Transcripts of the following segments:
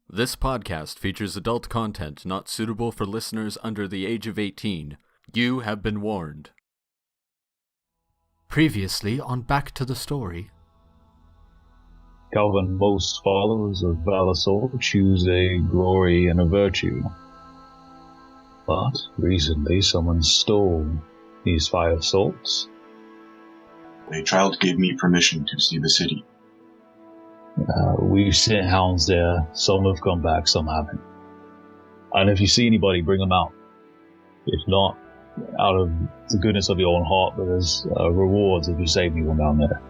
This podcast features adult content not suitable for listeners under the age of 18. You have been warned. Previously on Back to the Story. Kalvyn, most followers of Valasol choose a glory and a virtue. But recently someone stole these 5 souls. A child gave me permission to see the city. We've sent hounds there. Some have come back, some haven't. And if you see anybody, bring them out. If not, out of the goodness of your own heart, there's rewards if you save anyone down there.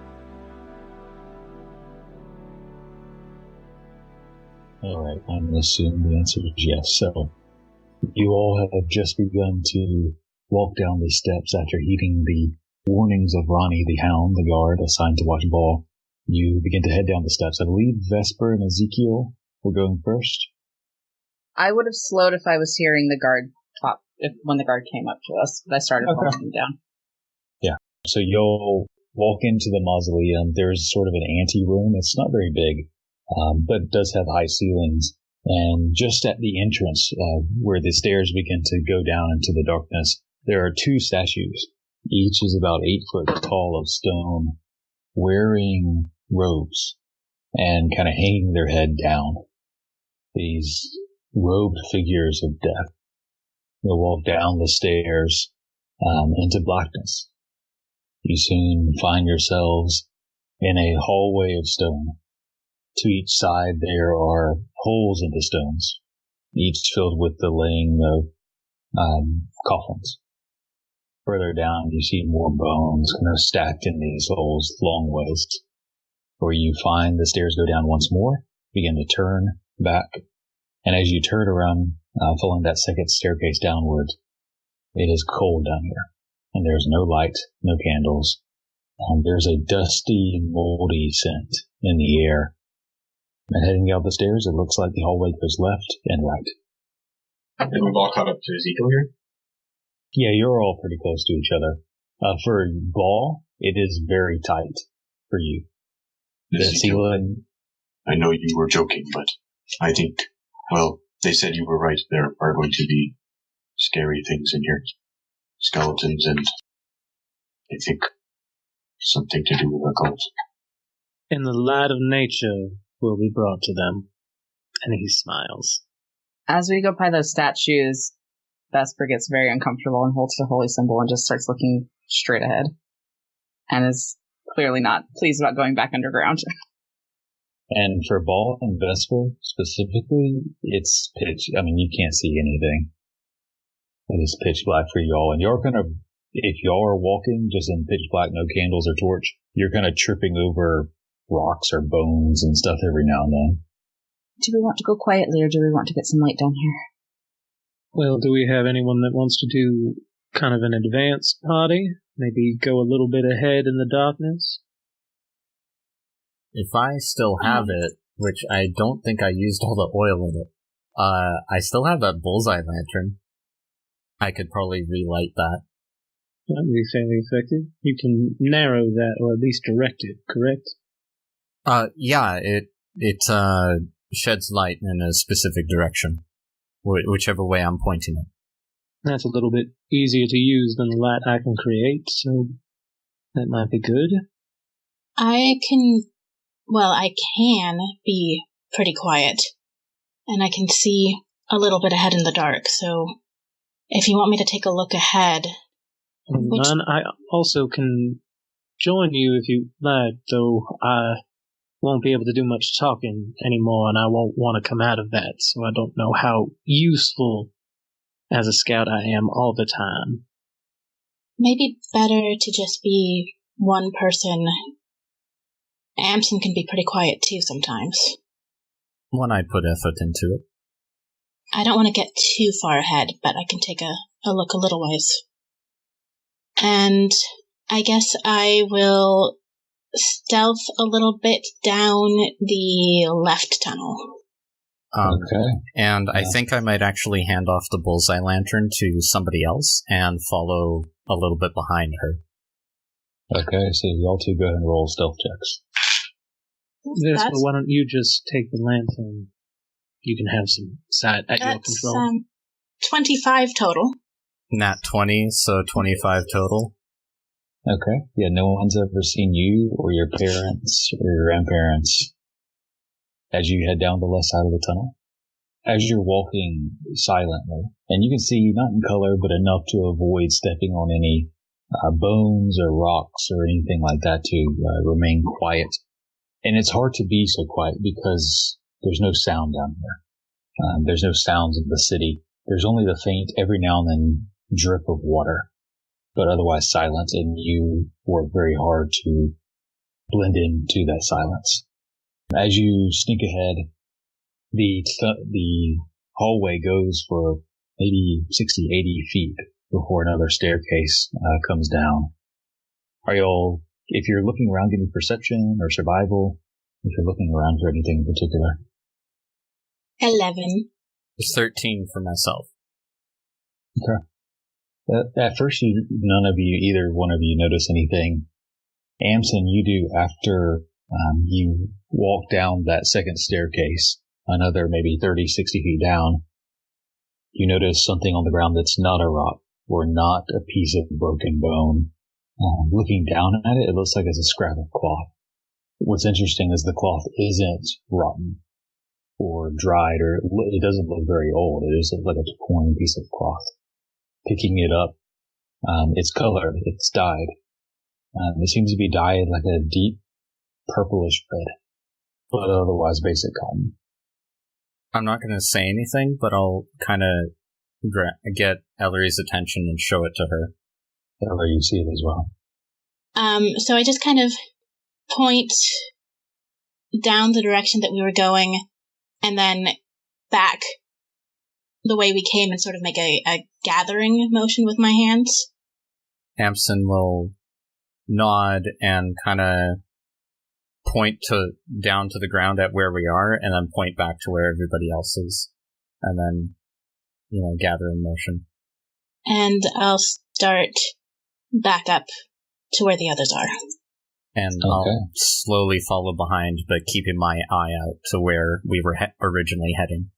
Alright, I'm going to assume the answer is yes. So, you all have just begun to walk down the steps after heeding the warnings of Ronnie the Hound, the guard assigned to watch ball. You begin to head down the steps. I believe Vesper and Ezekiel were going first. I would have slowed if I was hearing the guard talk, when the guard came up to us, but I started walking down. Yeah. So you'll walk into the mausoleum. There's sort of an anteroom. It's not very big, but it does have high ceilings. And just at the entrance, where the stairs begin to go down into the darkness, there are 2 statues. Each is about 8 foot tall of stone, wearing robes and kind of hanging their head down. These robed figures of death. You'll walk down the stairs into blackness. You soon find yourselves in a hallway of stone. To each side there are holes in the stones, each filled with the laying of coffins. Further down you see more bones kind of stacked in these holes long ways, where you find the stairs go down once more, begin to turn back, and as you turn around, following that second staircase downwards, it is cold down here, and there's no light, no candles. There's a dusty, moldy scent in the air. And heading out the stairs, it looks like the hallway goes left and right. And we've all caught up to Ezekiel here? Yeah, you're all pretty close to each other. For ball, it is very tight for you. The ceiling. I know you were joking, but I think, well, they said you were right. There are going to be scary things in here. Skeletons and, I think, something to do with occult. In the light of nature will be brought to them. And he smiles. As we go by those statues, Vesper gets very uncomfortable and holds the holy symbol and just starts looking straight ahead. And is clearly not pleased about going back underground. And for Ball and Vesper specifically, it's pitch. I mean, you can't see anything. It is pitch black for y'all. And you're kind of, if y'all are walking just in pitch black, no candles or torch, you're kind of tripping over rocks or bones and stuff every now and then. Do we want to go quietly or do we want to get some light down here? Well, do we have anyone that wants to do kind of an advanced party? Maybe go a little bit ahead in the darkness? If I still have it, which I don't think I used all the oil in it, I still have that bullseye lantern. I could probably relight that. That would be fairly effective. You can narrow that, or at least direct it, correct? Yeah, it sheds light in a specific direction. Whichever way I'm pointing it. That's a little bit easier to use than the light I can create, so that might be good. I can be pretty quiet, and I can see a little bit ahead in the dark, so if you want me to take a look ahead... I also can join you if you like, though I won't be able to do much talking anymore, and I won't want to come out of that, so I don't know how useful as a scout I am all the time. Maybe better to just be one person. Amsen can be pretty quiet too sometimes. When I put effort into it. I don't want to get too far ahead, but I can take a look a little ways. And I guess I will stealth a little bit down the left tunnel. Okay. And I think I might actually hand off the bullseye lantern to somebody else and follow a little bit behind her. Okay, so y'all two go ahead and roll stealth checks. Vesper, why don't you just take the lantern? you can have some sat at your That's control. 25 total. Nat 20, so 25 total. Okay. Yeah, no one's ever seen you or your parents or your grandparents as you head down the left side of the tunnel. As you're walking silently, and you can see not in color, but enough to avoid stepping on any bones or rocks or anything like that to remain quiet. And it's hard to be so quiet because there's no sound down here. There's no sounds of the city. There's only the faint, every now and then, drip of water, but otherwise silence, and you work very hard to blend into that silence. As you sneak ahead, the hallway goes for maybe 60, 80 feet before another staircase comes down. Are y'all, if you're looking around, give me perception or survival, if you're looking around for anything in particular. 11. 13 for myself. Okay. At first, none of you, either one of you, notice anything. Amsen, you do after you walk down that second staircase, another maybe 30, 60 feet down. You notice something on the ground that's not a rock or not a piece of broken bone. Looking down at it, it looks like it's a scrap of cloth. What's interesting is the cloth isn't rotten or dried, or it doesn't look very old. It is like a torn piece of cloth. Picking it up, it's colored, it's dyed. It seems to be dyed like a deep purplish red, but otherwise basic cotton. I'm not going to say anything, but I'll kind of get Ellory's attention and show it to her. Ellory, you see it as well. So I just kind of point down the direction that we were going, and then back the way we came and sort of make a gathering motion with my hands. Amsen will nod and kind of point down to the ground at where we are, and then point back to where everybody else is, and then, gather in motion. And I'll start back up to where the others are. And I'll slowly follow behind, but keeping my eye out to where we were originally heading.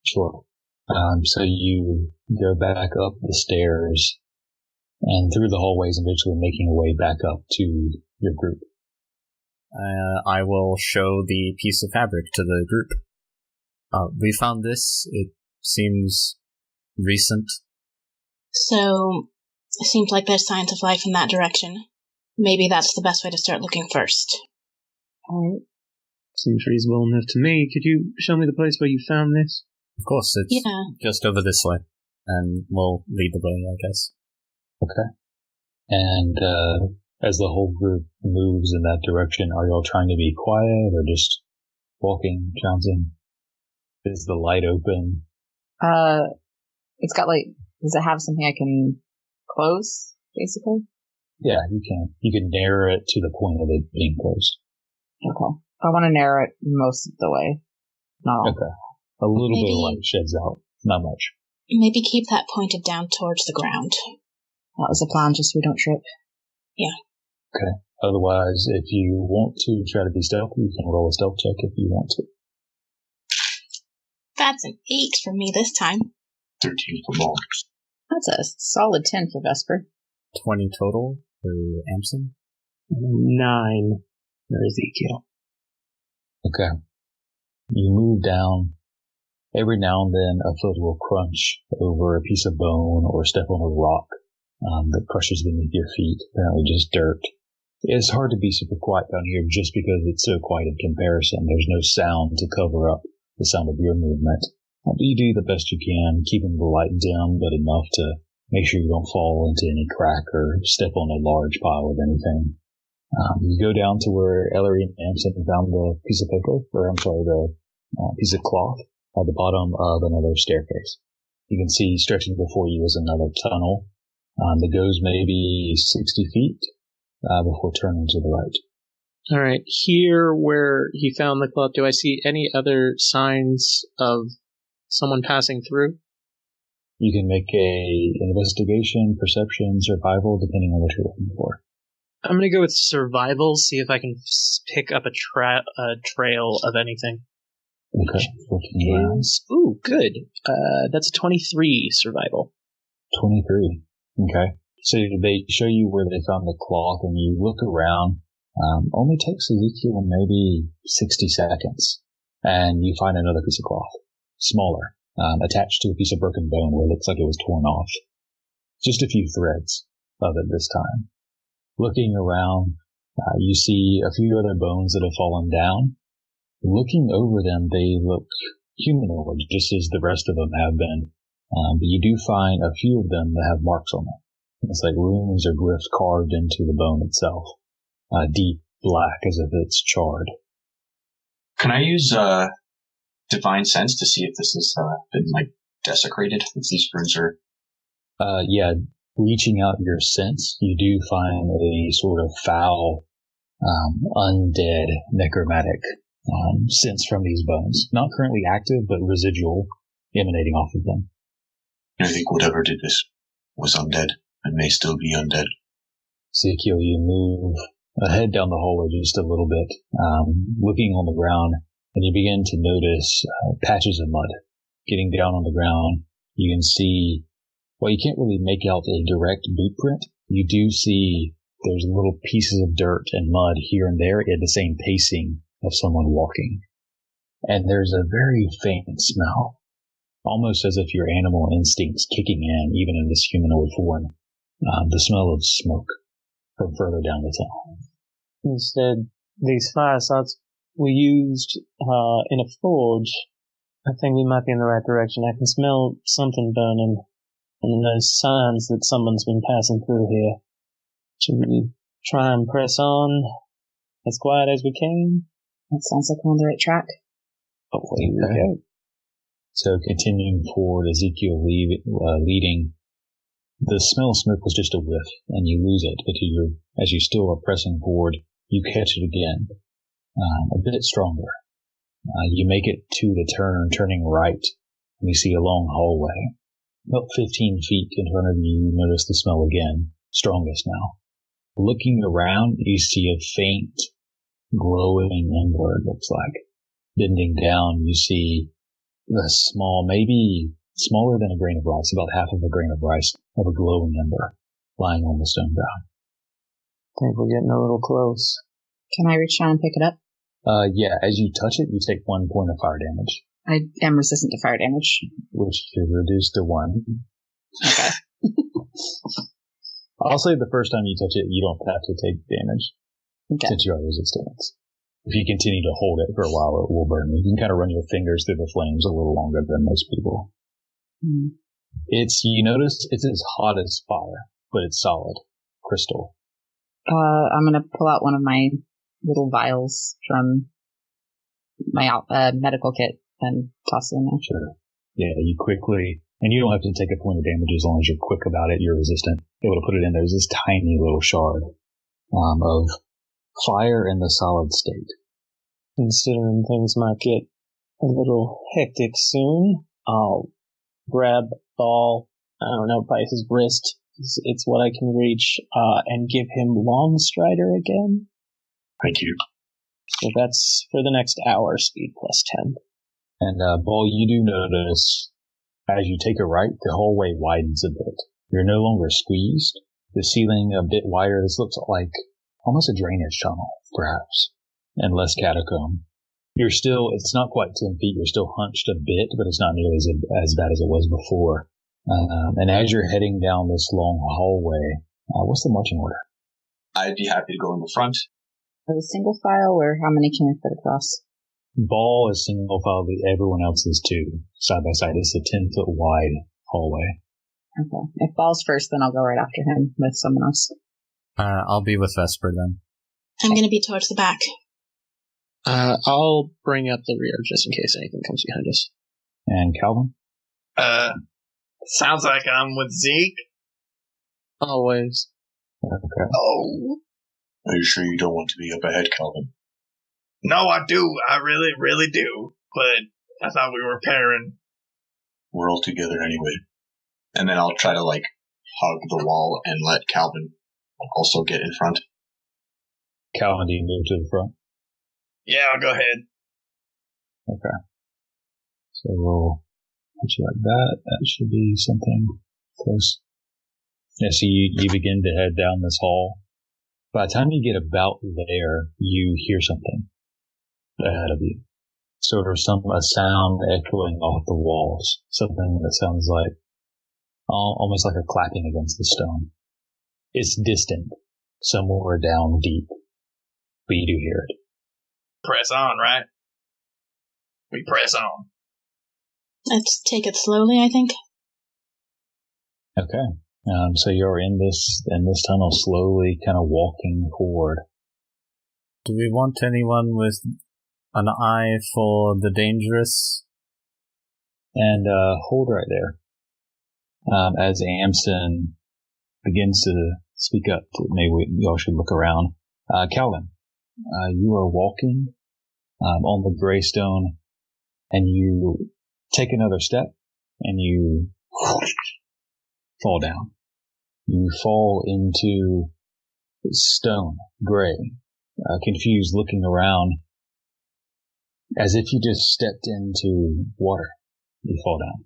Sure. So you go back up the stairs and through the hallways, eventually making your way back up to your group. I will show the piece of fabric to the group. We found this. It seems recent. So, it seems like there's signs of life in that direction. Maybe that's the best way to start looking first. Alright. Seems reasonable enough to me. Could you show me the place where you found this? Of course, it's just over this way. And we'll lead the way, I guess. Okay. And as the whole group moves in that direction, are y'all trying to be quiet or just walking, trouncing? Is the light open? It's got does it have something I can close, basically? Yeah, you can. You can narrow it to the point of it being closed. Okay. I want to narrow it most of the way. Not all. Okay. A little bit of light sheds out. Not much. Maybe keep that pointed down towards the ground. That was the plan, just so we don't trip. Yeah. Okay. Otherwise, if you want to try to be stealthy, you can roll a stealth check if you want to. That's an 8 for me this time. 13 for Maul. That's a solid 10 for Vesper. 20 total for Amsen. 9 for Ezekiel. Okay. You move down. Every now and then a foot will crunch over a piece of bone or step on a rock that crushes beneath your feet, apparently just dirt. It's hard to be super quiet down here just because it's so quiet in comparison. There's no sound to cover up the sound of your movement. You do the best you can, keeping the light dim, but enough to make sure you don't fall into any crack or step on a large pile of anything. You go down to where Ellory and Amsen found the piece of paper, the piece of cloth at the bottom of another staircase. You can see stretching before you is another tunnel that goes maybe 60 feet before turning to the right. Alright, here where he found the cloth, do I see any other signs of someone passing through? You can make a investigation, perception, survival, depending on what you're looking for. I'm gonna go with survival, see if I can pick up a trail of anything. Okay, 14 rounds. Ooh, good. That's a 23 survival. 23. Okay. So they show you where they found the cloth, and you look around. Only takes Ezekiel maybe 60 seconds, and you find another piece of cloth, smaller, attached to a piece of broken bone where it looks like it was torn off. Just a few threads of it this time. Looking around, you see a few other bones that have fallen down. Looking over them, they look humanoid, just as the rest of them have been. But you do find a few of them that have marks on them. It's like runes or glyphs carved into the bone itself. Deep black, as if it's charred. Can I use divine sense to see if this has been like desecrated? If these runes are. Yeah. Reaching out your sense, you do find a sort of foul, undead, necromantic sense from these bones. Not currently active, but residual emanating off of them. I think whatever did this was undead and may still be undead. Ezekiel, you move ahead down the hallway just a little bit, looking on the ground, and you begin to notice patches of mud. Getting down on the ground, you can see, well, you can't really make out a direct boot print. You do see there's little pieces of dirt and mud here and there at the same pacing of someone walking. And there's a very faint smell, almost as if your animal instincts kicking in, even in this humanoid form. The smell of smoke from further down the tunnel. Instead, these fire salts we used in a forge, I think we might be in the right direction. I can smell something burning, and there's signs that someone's been passing through here. Should we try and press on as quiet as we can? That sounds like we're on the right track. Hopefully we Okay. go. So continuing forward, Ezekiel leading, the smell of smoke was just a whiff, and you lose it, but as you still are pressing forward, you catch it again, a bit stronger. You make it to the turn, turning right, and you see a long hallway. About 15 feet in front of you, you notice the smell again, strongest now. Looking around, you see a faint, glowing ember, it looks like. Bending down, you see a small, maybe smaller than a grain of rice, about half of a grain of rice, of a glowing ember lying on the stone ground. I think we're getting a little close. Can I reach down and pick it up? Yeah, as you touch it, you take 1 point of fire damage, I am resistant to fire damage. which is reduced to 1. Okay. I'll say the first time you touch it, you don't have to take damage, Okay. since you are resistant. If you continue to hold it for a while, it will burn you. You can kind of run your fingers through the flames a little longer than most people. Mm. You notice it's as hot as fire, but it's solid. Crystal. I'm going to pull out one of my little vials from my medical kit and toss it in there. Sure. Yeah, you quickly, and you don't have to take a point of damage as long as you're quick about it, you're resistant. Able to put it in, there's this tiny little shard of fire in the solid state. Considering things might get a little hectic soon, I'll grab Ball, I don't know, by his wrist. It's what I can reach, and give him Long Strider again. Thank you. So that's for the next hour, speed plus 10. And, Ball, you do notice, as you take a right, the hallway widens a bit. You're no longer squeezed. The ceiling a bit wider. This looks like almost a drainage tunnel, perhaps, and less catacomb. It's not quite 10 feet. You're still hunched a bit, but it's not nearly as bad as it was before. And as you're heading down this long hallway, what's the marching order? I'd be happy to go in the front. Are we single file, or how many can we fit across? Ball is single file, but everyone else is too, side by side. It's a 10-foot wide hallway. Okay. If Ball's first, then I'll go right after him with someone else. I'll be with Vesper then. I'm going to be towards the back. I'll bring up the rear just in case anything comes behind us. And Kalvyn? Sounds like I'm with Zeke. Always. Okay. Oh. Are you sure you don't want to be up ahead, Kalvyn? No, I do. I really, really do. But I thought we were pairing. We're all together anyway. And then I'll try to, hug the wall and let Kalvyn also get in front. Kalvyn, do you move to the front? Yeah, I'll go ahead. Okay. So we'll put you like that. That should be something close. Yeah, so you begin to head down this hall. By the time you get about there, you hear something ahead of you. Sort of a sound echoing off the walls. Something that sounds like, almost like a clapping against the stone. It's distant, somewhere down deep, but you do hear it. Press on, right? We press on. Let's take it slowly, I think. Okay. So you're in this tunnel, slowly kind of walking forward. Do we want anyone with an eye for the dangerous? And hold right there. As Amsen begins to speak up, maybe y'all should look around. Kalvyn, you are walking on the gray stone, and you take another step, and you fall down. You fall into stone, gray, confused, looking around, as if you just stepped into water. You fall down.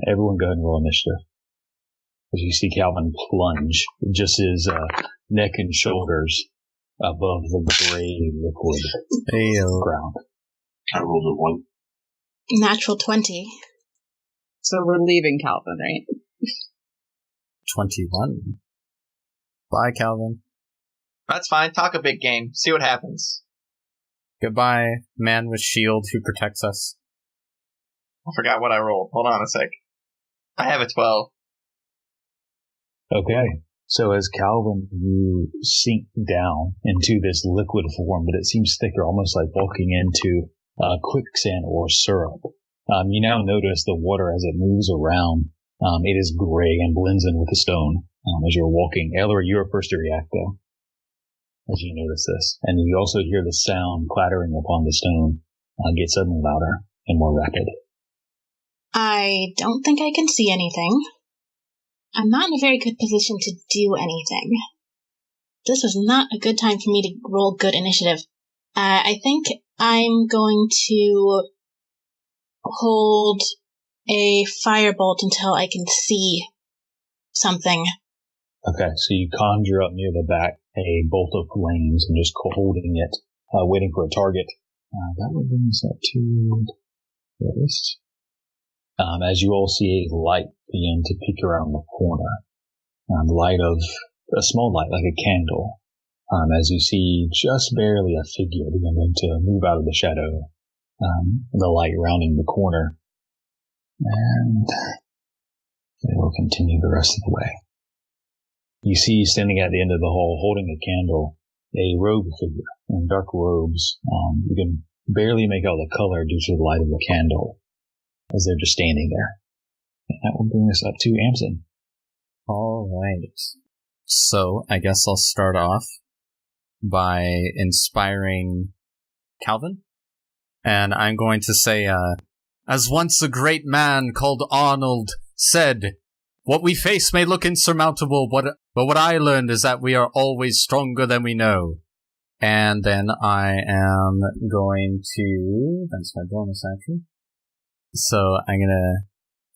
Everyone go ahead and roll initiative. As you see Kalvyn plunge, just his neck and shoulders above the gray liquid ground. I rolled a 1. Natural 20. So we're leaving Kalvyn, right? 21. Bye, Kalvyn. That's fine. Talk a big game. See what happens. Goodbye, man with shield who protects us. I forgot what I rolled. Hold on a sec. I have a 12. Okay. So as Kalvyn, you sink down into this liquid form, but it seems thicker, almost like walking into quicksand or syrup. You now notice the water as it moves around. It is gray and blends in with the stone as you're walking. Ellory, you're first to react, though, as you notice this. And you also hear the sound clattering upon the stone get suddenly louder and more rapid. I don't think I can see anything. I'm not in a very good position to do anything. This is not a good time for me to roll good initiative. I think I'm going to hold a firebolt until I can see something. Okay, so you conjure up near the back a bolt of flames and just holding it, waiting for a target. That would bring us up to this. As you all see a light begin to peek around the corner. Light of a small light, like a candle. As you see just barely a figure beginning to move out of the shadow, the light rounding the corner. And they will continue the rest of the way. You see standing at the end of the hall, holding a candle, a robed figure in dark robes. You can barely make out the color due to the light of the candle as they're just standing there. And that will bring us up to Amsen. Alright. So, I guess I'll start off by inspiring Kalvyn. And I'm going to say, as once a great man called Arnold said, what we face may look insurmountable, but what I learned is that we are always stronger than we know. And then I am going to... That's my bonus action. So I'm gonna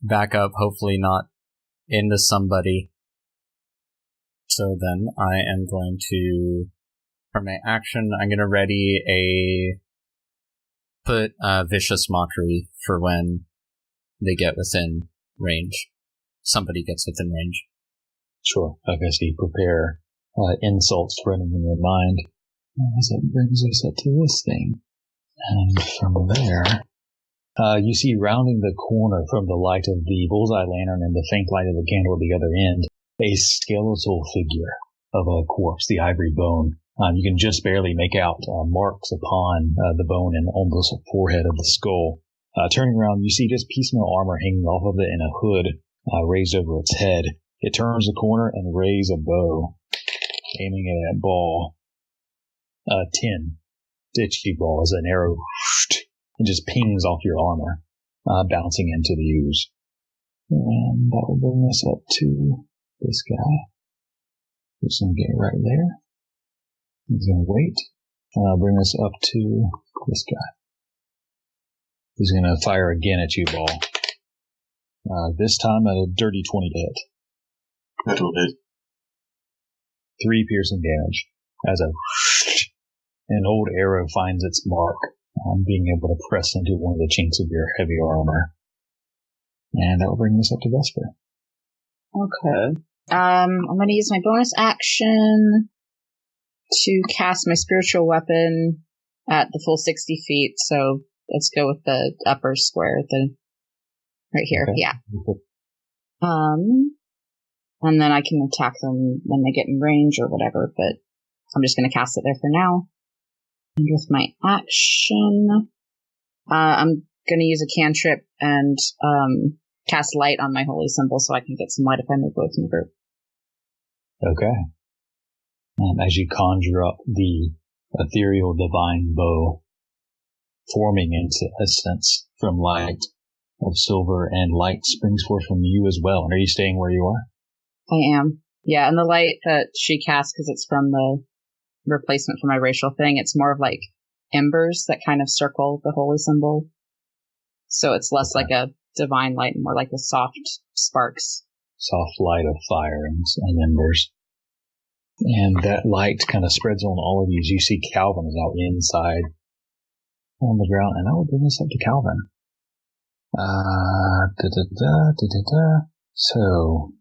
back up, hopefully not into somebody. So then I am going to... For my action, I'm gonna ready put Vicious Mockery for when they get within range. Somebody gets within range. Sure. Okay, so you prepare insults running in your mind. As that brings us up to this thing. And from there, you see rounding the corner from the light of the bullseye lantern and the faint light of the candle at the other end, a skeletal figure of a corpse, the ivory bone. You can just barely make out marks upon the bone and on the forehead of the skull. Turning around, you see just piecemeal armor hanging off of it and a hood raised over its head. It turns the corner and raises a bow, aiming at that ball. 10 ditchy ball as an arrow and just pings off your armor, bouncing into the ooze. And that will bring us up to this guy. Just going to get right there. He's going to wait. And that'll bring us up to this guy. He's going to fire again at you, Ball. This time a dirty 20 to hit. That'll hit. 3 piercing damage as an old arrow finds its mark, being able to press into one of the chinks of your heavy armor. And that will bring us up to Vesper. Okay. I'm going to use my bonus action to cast my spiritual weapon at the full 60 feet. So let's go with the upper square, right here. Okay. Yeah. And then I can attack them when they get in range or whatever, but I'm just going to cast it there for now. And with my action, I'm going to use a cantrip and cast light on my holy symbol so I can get some light if I move away from the group. Okay. As you conjure up the ethereal divine bow, forming into essence from light of silver, and light springs forth from you as well. And are you staying where you are? I am. Yeah, and the light that she casts, because it's from the replacement for my racial thing, it's more of like embers that kind of circle the holy symbol. So it's less like a divine light and more like the soft sparks. Soft light of fire and embers. And that light kind of spreads on all of you as you see Kalvyn is out inside on the ground. And I will bring this up to Kalvyn. So,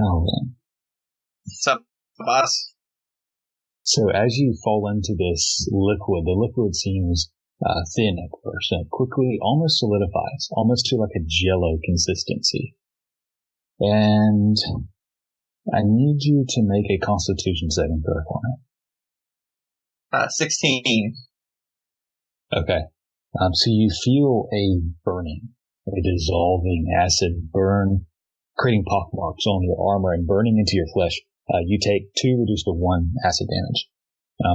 Kalvyn. What's up, boss? So as you fall into this liquid, the liquid seems thin at first, and it quickly almost solidifies, almost to like a jello consistency. And I need you to make a constitution saving throw for me. 16. Okay. So you feel a burning, a dissolving acid burn, creating pockmarks on your armor and burning into your flesh. You take 2 reduced to 1 acid damage.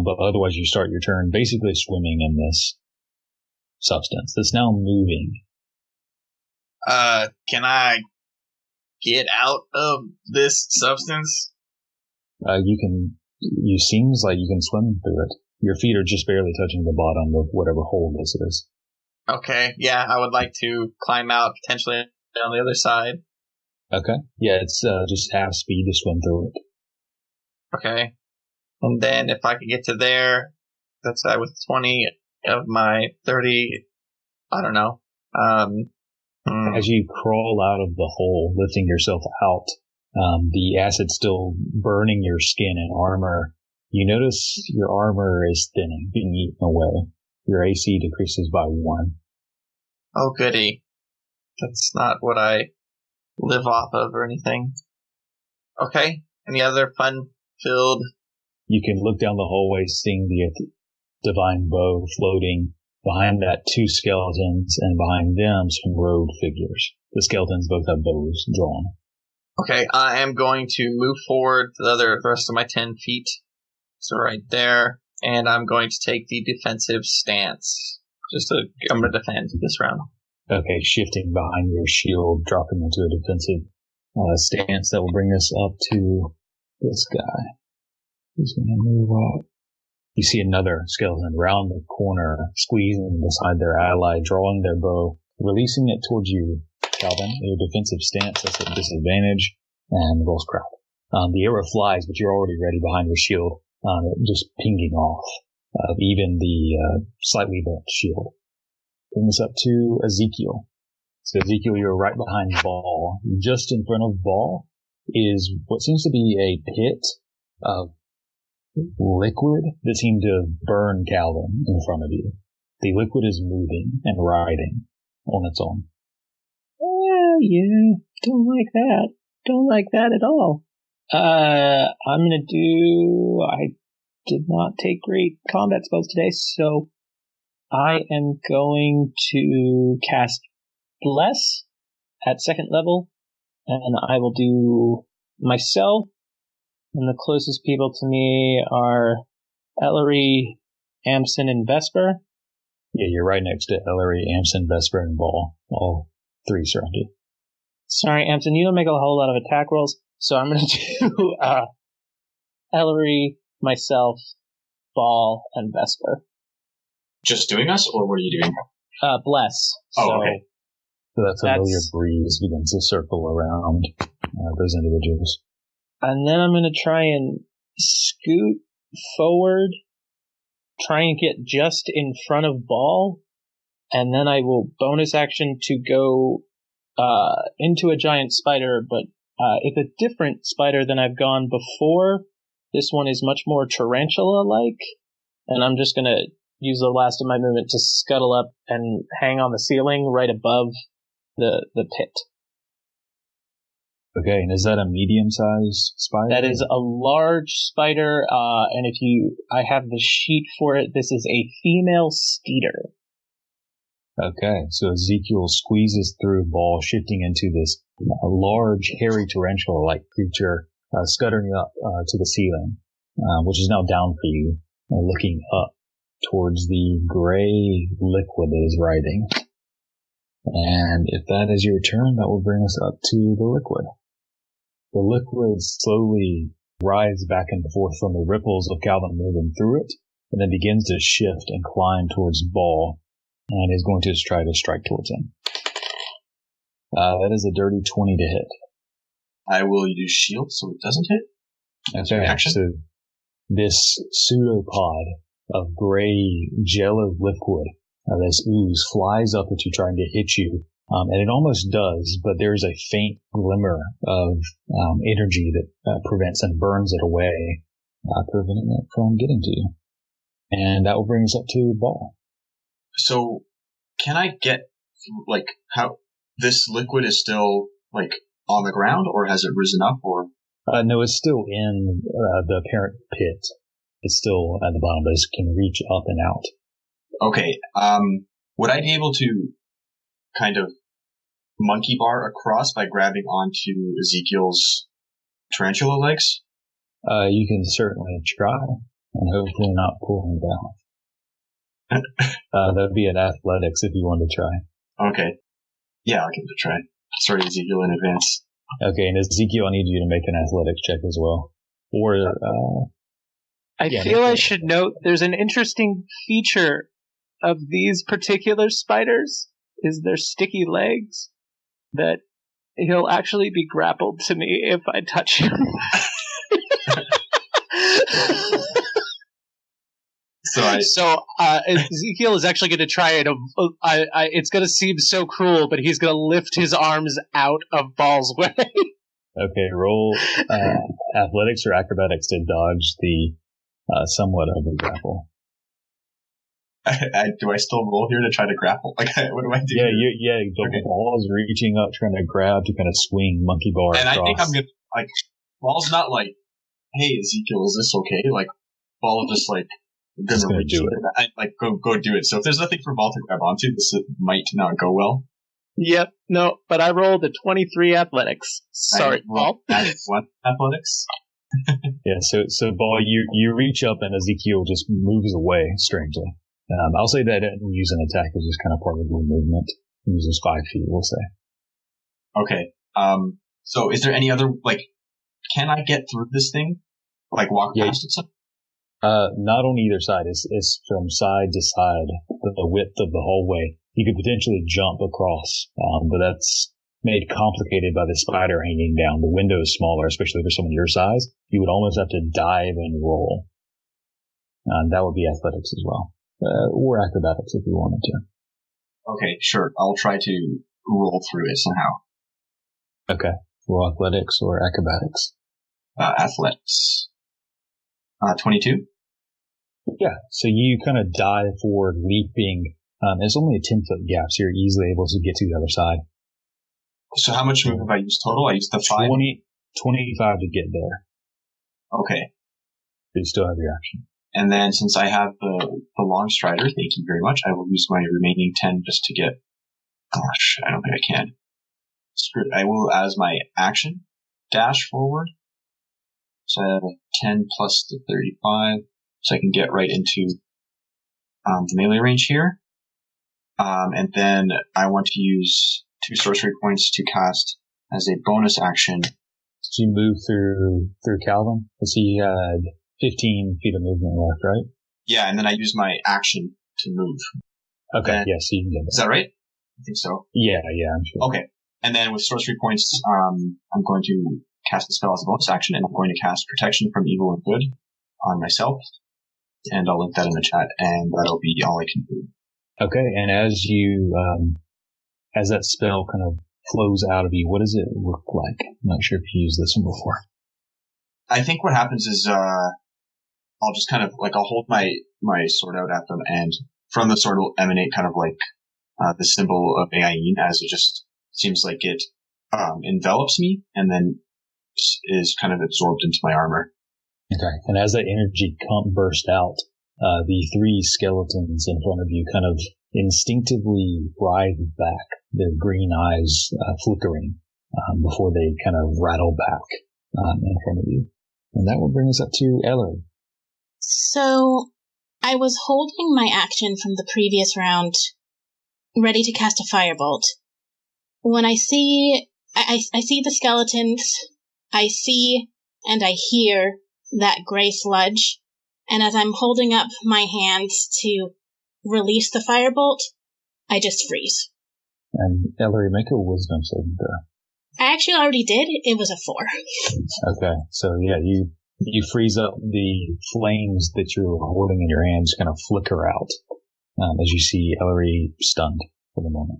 But otherwise you start your turn basically swimming in this substance that's now moving. Can I get out of this substance? You seems like you can swim through it. Your feet are just barely touching the bottom of whatever hole this is. Okay, yeah, I would like to climb out, potentially on the other side. Okay. Yeah, it's just half speed to swim through it. Okay. And then if I could get to there, that's with 20 of my 30, I don't know. As you crawl out of the hole, lifting yourself out, the acid still burning your skin and armor, you notice your armor is thinning, being eaten away. Your AC decreases by 1. Oh, goody. That's not what I live off of or anything. Okay. Any other fun-filled? You can look down the hallway, seeing the divine bow floating. Behind that, 2 skeletons, and behind them, some robed figures. The skeletons both have bows drawn. Okay, I am going to move forward the rest of my 10 feet. So right there. And I'm going to take the defensive stance. I'm going to defend this round. Okay, shifting behind your shield, dropping into a defensive stance. That will bring us up to this guy. He's going to move up. You see another skeleton round the corner, squeezing beside their ally, drawing their bow, releasing it towards you, Kalvyn. A defensive stance that's at disadvantage, and rolls crap. The arrow flies, but you're already ready behind your shield, just pinging off, even the slightly burnt shield. Bring this up to Ezekiel. So Ezekiel, you're right behind Ball. Just in front of Ball is what seems to be a pit of liquid that seemed to burn Kalvyn in front of you. The liquid is moving and riding on its own. Yeah, don't like that. Don't like that at all. I'm gonna I did not take great combat spells today, so I am going to cast Bless at 2nd level, and I will do myself, and the closest people to me are Ellory, Amsen, and Vesper. Yeah, you're right next to Ellory, Amsen, Vesper, and Ball. All 3 surround you. Sorry, Amsen, you don't make a whole lot of attack rolls, so I'm going to do Ellory, myself, Ball, and Vesper. Just doing us, or were you doing Bless. Okay. So that familiar breeze begins to circle around those individuals. And then I'm going to try and scoot forward, try and get just in front of Ball, and then I will bonus action to go into a giant spider, but it's a different spider than I've gone before. This one is much more tarantula-like, and I'm just going to use the last of my movement to scuttle up and hang on the ceiling right above the pit. Okay, and is that a medium-sized spider? That is a large spider, and I have the sheet for it. This is a female steeder. Okay, so Ezekiel squeezes through Ball, shifting into this large, hairy tarantula-like creature, scuttering up to the ceiling, which is now down for you, looking up towards the gray liquid that is writhing. And if that is your turn, that will bring us up to the liquid. The liquid slowly rides back and forth from the ripples of Kalvyn moving through it, and then begins to shift and climb towards Ball, and is going to try to strike towards him. That is a dirty 20 to hit. I will use shield so it doesn't hit. Okay, action. so this pseudopod of gray jello liquid, this ooze, flies up at you trying to hit you, and it almost does, but there's a faint glimmer of energy that prevents and burns it away, preventing it from getting to you. And that will bring us up to Ball. So, can I get, how this liquid is still, on the ground, or has it risen up, or? No, it's still in the parent pit. It's still at the bottom, but it can reach up and out. Okay, would I be able to kind of monkey bar across by grabbing onto Ezekiel's tarantula legs? You can certainly try, and hopefully not pull him down. That'd be an athletics if you want to try. Okay. Yeah, I'll give it a try. Sorry, Ezekiel, in advance. Okay, and Ezekiel, I need you to make an athletics check as well. Or, I feel I should note there's an interesting feature of these particular spiders is their sticky legs, that he'll actually be grappled to me if I touch him. So Ezekiel is actually going to try it. It's going to seem so cruel, but he's going to lift his arms out of Ball's way. Okay, roll athletics or acrobatics to dodge the somewhat of a grapple. Do I still roll here to try to grapple? What do I do? Yeah. The ball is reaching up, trying to grab to kind of swing monkey bar and across. I think I'm gonna Ball's not like, hey Ezekiel, is this okay? Ball just gonna reach do it. Go do it. So if there's nothing for Ball to grab onto, this might not go well. Yep, no, but I rolled a 23 athletics. Sorry, Ball. What athletics? Yeah, so Ball, you reach up and Ezekiel just moves away strangely. I'll say that I didn't use an attack, it's just kind of part of the movement. He uses 5 feet, we'll say. Okay. So is there any other, can I get through this thing? Walk past it? Not on either side. It's from side to side, the width of the hallway. You could potentially jump across, but that's made complicated by the spider hanging down. The window is smaller, especially for someone your size. You would almost have to dive and roll. That would be athletics as well. Or acrobatics if you wanted to. Okay, sure. I'll try to roll through it somehow. Okay. Roll athletics or acrobatics? Athletics. 22? Yeah, so you kind of dive forward, leaping. It's only a 10-foot gap, so you're easily able to get to the other side. So how much move have I used total? I used the 5? 25 to get there. Okay. You still have your action. And then since I have the long strider, thank you very much, I will use my remaining 10 just to get... Gosh, I don't think I can. Screw it. I will, as my action, dash forward. So 10 plus the 35, so I can get right into the melee range here. And then I want to use 2 sorcery points to cast as a bonus action. Did you move through Kalvyn? Because he had 15 feet of movement left, right? Yeah, and then I use my action to move. Okay, then, yes, you can get is that right? I think so. Yeah, I'm sure. Okay. And then with sorcery points, I'm going to cast the spell as a bonus action, and I'm going to cast Protection from Evil and Good on myself. And I'll link that in the chat, and that'll be all I can do. Okay, and as you, as that spell kind of flows out of you, what does it look like? I'm not sure if you used this one before. I think what happens is, I'll just kind of, I'll hold my sword out at them, and from the sword will emanate kind of the symbol of Ayin, as it just seems like it, envelops me, and then is kind of absorbed into my armor. Okay, and as that energy burst out, the three skeletons in front of you kind of instinctively writhe back, their green eyes flickering before they kind of rattle back in front of you. And that will bring us up to Ellory. So, I was holding my action from the previous round, ready to cast a firebolt. When I see the skeletons, I see and I hear that gray sludge, and as I'm holding up my hands to release the firebolt, I just freeze. And Ellory, make a wisdom saving throw. I actually already did. It was a 4. Okay, so yeah, you freeze up. The flames that you're holding in your hands kind of flicker out as you see Ellory stunned for the moment.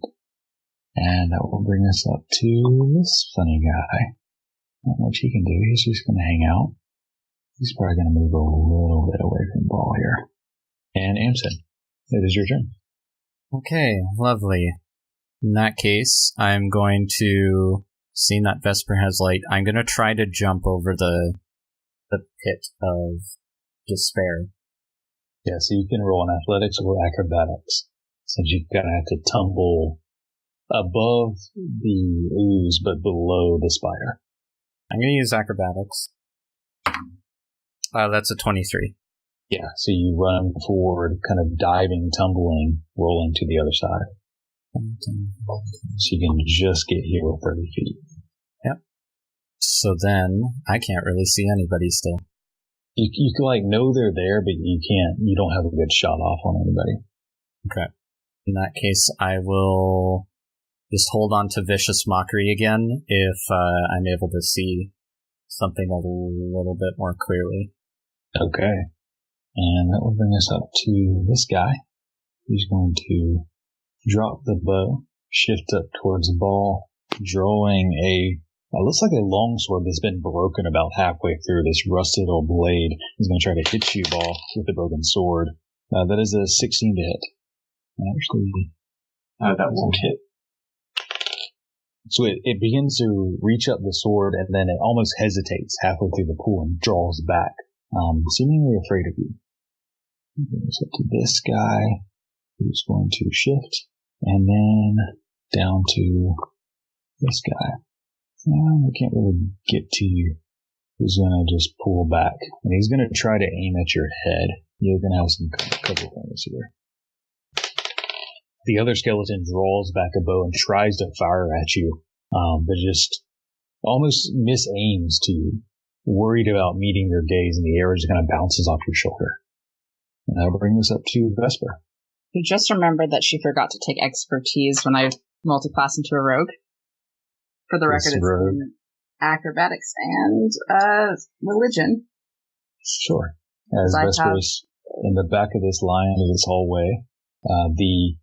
And that will bring us up to this funny guy. Not much he can do. He's just going to hang out. He's probably going to move a little bit away from the ball here. And Amsen, it is your turn. Okay, lovely. In that case, I'm going to, seeing that Vesper has light, I'm going to try to jump over the pit of despair. Yeah, so you can roll an athletics or acrobatics, since you're going to have to tumble above the ooze but below the spider. I'm going to use acrobatics. That's a 23. Yeah, so you run forward, kind of diving, tumbling, rolling to the other side. So you can just get here with 30 feet. Yep. So then, I can't really see anybody still. You can know they're there, but you don't have a good shot off on anybody. Okay. In that case, I will just hold on to Vicious Mockery again if I'm able to see something a little bit more clearly. Okay. And that will bring us up to this guy. He's going to drop the bow, shift up towards the ball, drawing it looks like a longsword that's been broken about halfway through this rusted old blade. He's going to try to hit you, ball, with the broken sword. That is a 16 to hit. Actually, that won't hit. So it begins to reach up the sword, and then it almost hesitates halfway through the pool and draws back, seemingly afraid of you. It's up to this guy, who's going to shift, and then down to this guy. I can't really get to you. He's going to just pull back, and he's going to try to aim at your head. You're going to have some couple things here. The other skeleton draws back a bow and tries to fire at you, but just almost misaims to you, worried about meeting your gaze, and the arrow just kind of bounces off your shoulder. And that'll bring us up to Vesper. You just remembered that she forgot to take expertise when I multiclass into a rogue. For the record, it's in acrobatics and religion. Sure. As Vesper is in the back of this line of this hallway, the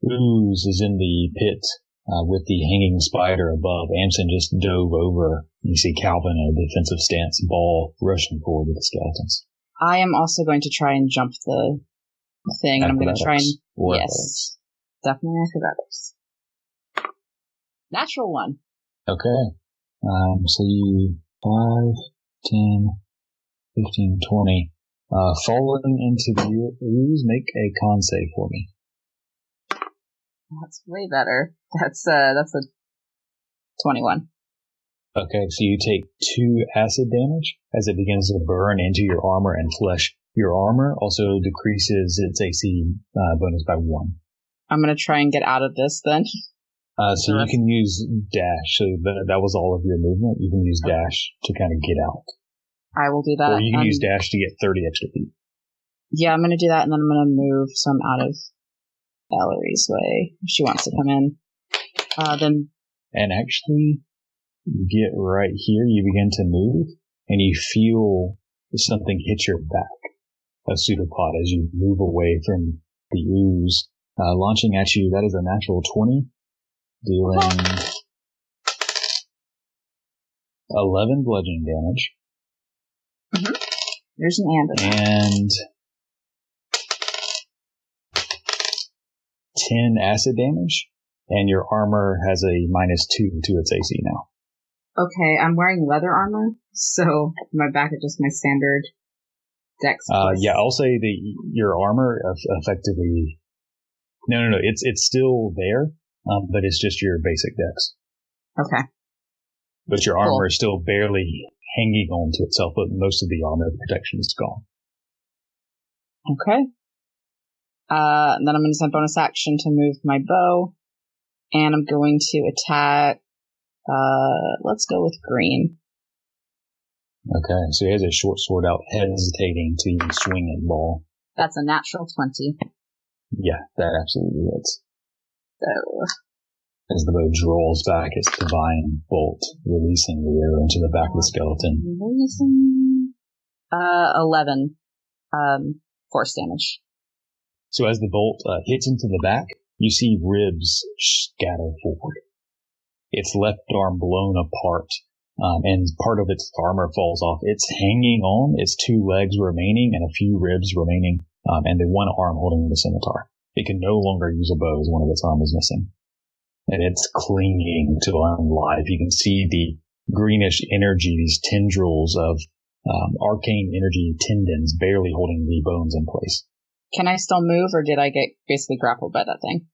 ooze is in the pit with the hanging spider above. Amsen just dove over. You see Kalvyn in a defensive stance, ball rushing forward with the skeletons. I am also going to try and jump the thing, and I'm going to try and... Yes, definitely acrobatics. Natural one. Okay. So you 5, 10, 15, 20. Falling into the ooze, make a con save for me. That's way better. That's a 21. Okay, so you take 2 acid damage as it begins to burn into your armor and flesh. Your armor also decreases its AC bonus by 1. I'm going to try and get out of this then. So you can use dash. So that was all of your movement. You can use dash to kind of get out. I will do that. Or you can use dash to get 30 extra feet. Yeah, I'm going to do that, and then I'm going to move some out of Ellory's way. If she wants to come in. Then. And actually, you get right here, you begin to move, and you feel something hit your back, a pseudopod, as you move away from the ooze. Launching at you, that is a natural 20, dealing 11 bludgeoning damage. Mm-hmm. There's an and 10 acid damage, and your armor has a -2 to its AC now. Okay, I'm wearing leather armor, so my back is just my standard dex. Yeah, I'll say your armor effectively. No. It's still there, but it's just your basic dex. Okay. But your armor is still barely hanging on to itself, but most of the armor protection is gone. Okay. Then I'm going to spend bonus action to move my bow, and I'm going to attack. Let's go with green. Okay, so he has a short sword out, hesitating to even swing at the ball. That's a natural 20. Yeah, that absolutely hits. So. As the bow draws back its divine bolt, releasing the arrow into the back of the skeleton. 11 force damage. So as the bolt hits into the back, you see ribs scatter forward. Its left arm blown apart, and part of its armor falls off. It's hanging on, its 2 legs remaining, and a few ribs remaining, and the one arm holding the scimitar. It can no longer use a bow as one of its arms is missing. And it's clinging to life. You can see the greenish energy, these tendrils of arcane energy tendons barely holding the bones in place. Can I still move, or did I get basically grappled by that thing?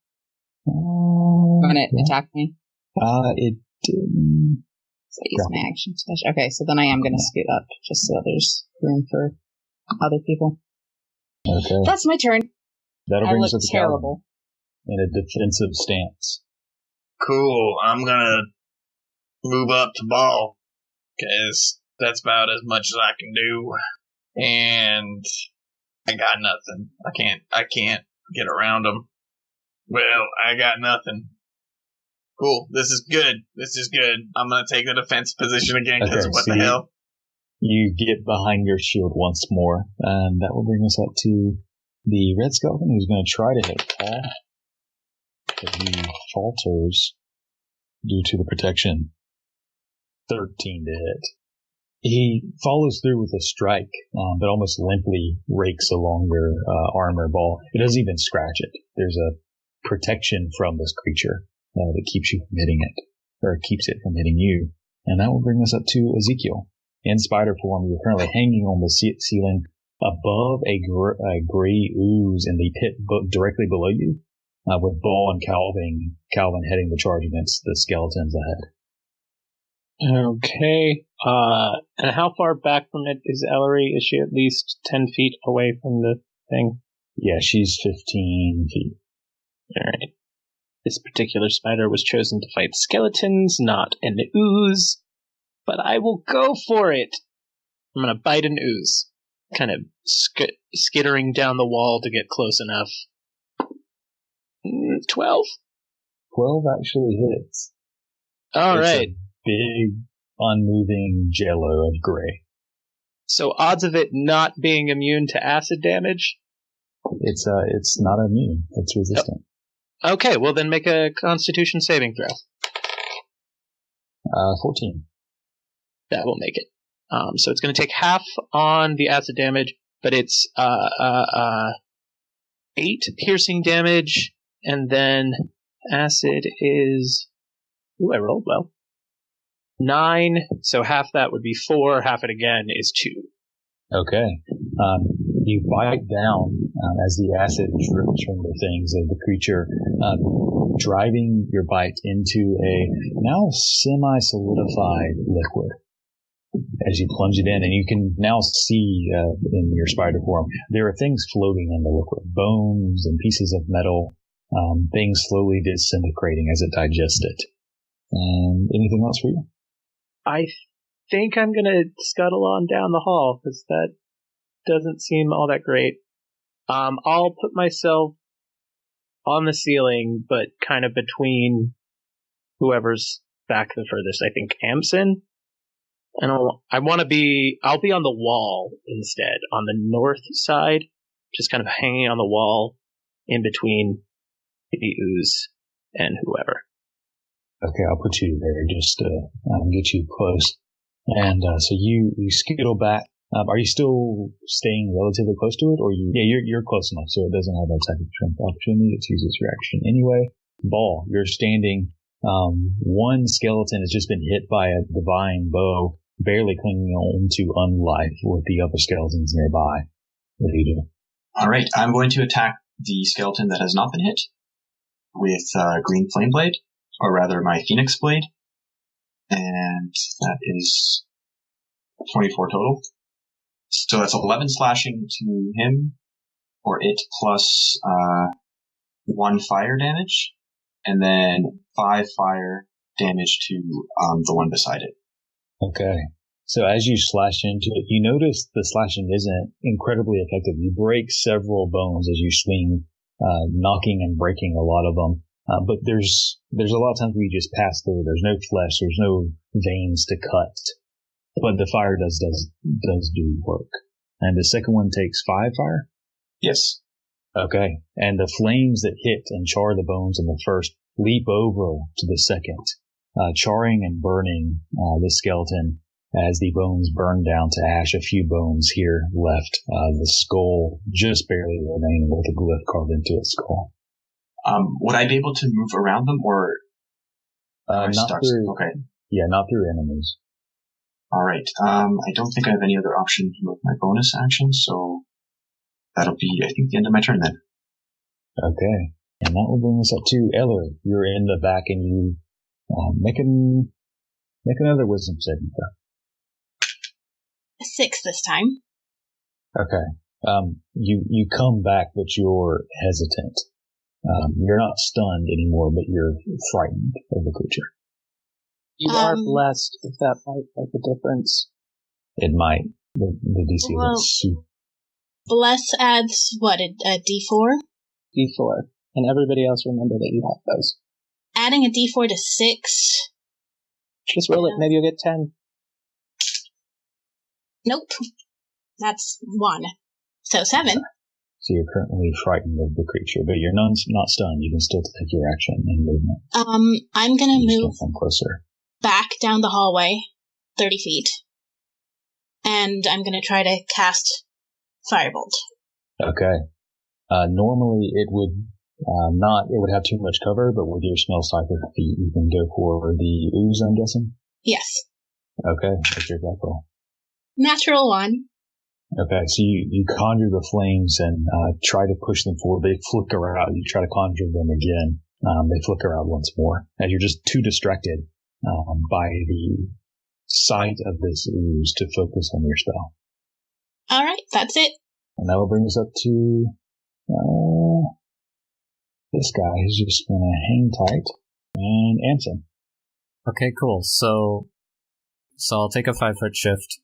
When it attacked me? It didn't. So I use my action special. Okay, so then I am going to scoot up, just so there's room for other people. Okay. That's my turn. That'll bring us up to terrible. Kalvyn in a defensive stance. Cool. I'm gonna move up to ball, because that's about as much as I can do. And I got nothing. I can't get around them. Well, I got nothing. Cool. This is good. I'm gonna take the defense position again, because what the hell? You get behind your shield once more, and that will bring us up to the red skeleton, who's going to try to hit Paul. But he falters due to the protection. 13 to hit. He follows through with a strike, but almost limply rakes along your armor ball. It doesn't even scratch it. There's a protection from this creature that keeps you from hitting it, or keeps it from hitting you. And that will bring us up to Ezekiel. In spider form, you're currently hanging on the ceiling above a gray ooze in the pit directly below you, with Ball and Kalvyn heading the charge against the skeletons ahead. Okay. And how far back from it is Ellory? Is she at least 10 feet away from the thing? Yeah, she's 15 feet. Alright. This particular spider was chosen to fight skeletons, not an ooze. But I will go for it! I'm gonna bite an ooze. Kind of skittering down the wall to get close enough. 12? 12 actually hits. Alright. Big, unmoving jello of gray. So odds of it not being immune to acid damage? It's not immune. It's resistant. Okay, well then make a Constitution saving throw. 14. That will make it. So it's going to take half on the acid damage, but it's 8 piercing damage, and then acid is... Ooh, I rolled well. 9, so half that would be 4, half it again is 2. Okay. You bite down as the acid drips from the things of the creature, driving your bite into a now semi-solidified liquid. As you plunge it in, and you can now see in your spider form, there are things floating in the liquid, bones and pieces of metal, things slowly disintegrating as it digests it. Anything else for you? I think I'm going to scuttle on down the hall, because that doesn't seem all that great. I'll put myself on the ceiling, but kind of between whoever's back the furthest. I think Amsen. And I'll be on the wall instead, on the north side, just kind of hanging on the wall in between the ooze and whoever. Okay, I'll put you there just to get you close. And so you skittle back. Are you still staying relatively close to it, or you're close enough so it doesn't have that type of strength opportunity. It uses its reaction anyway. Ball, you're standing. One skeleton has just been hit by a divine bow, barely clinging on to unlife with the other skeletons nearby. What do you do? All right, I'm going to attack the skeleton that has not been hit with green flame blade, or rather my phoenix blade, and that is 24 total. So that's 11 slashing to him, or it, plus 1 fire damage, and then 5 fire damage to the one beside it. Okay. So as you slash into it, you notice the slashing isn't incredibly effective. You break several bones as you swing, knocking and breaking a lot of them. But there's a lot of times where you just pass through. There's no flesh. There's no veins to cut. But the fire does do work. And the second one takes 5 fire? Yes. Okay. And the flames that hit and char the bones in the first leap over to the second, charring and burning the skeleton as the bones burn down to ash. A few bones here left. The skull just barely remaining with a glyph carved into its skull. Would I be able to move around them, or not stuck? through? Okay. Yeah, not through enemies. All right. I don't think I have any other option with my bonus action, so that'll be, I think, the end of my turn then. Okay. And that will bring us up to Ellory. You're in the back, and you make another wisdom saving throw. 6 this time. Okay. You come back, but you're hesitant. You're not stunned anymore, but you're frightened of the creature. You are blessed, if that might make a difference. It might. The DC is super. Bless adds, what, a D4? D4. And everybody else remember that you have those. Adding a D4 to 6. Just roll it, maybe you'll get 10. Nope. That's 1. So 7. So you're currently frightened of the creature, but you're not stunned. You can still take your action and movement. I'm gonna move closer. Back down the hallway, 30 feet. And I'm gonna try to cast Firebolt. Okay. Normally it would it would have too much cover, but with your smell cycle feat, you can go for the ooze, I'm guessing? Yes. Okay, what's your attack roll? Natural 1. Okay, so you conjure the flames and try to push them forward. They flicker out. You try to conjure them again. They flicker out once more. And you're just too distracted by the sight of this ooze to focus on your spell. All right, that's it. And that will bring us up to this guy who's just going to hang tight. And Amsen. Okay, cool. So I'll take a 5-foot shift,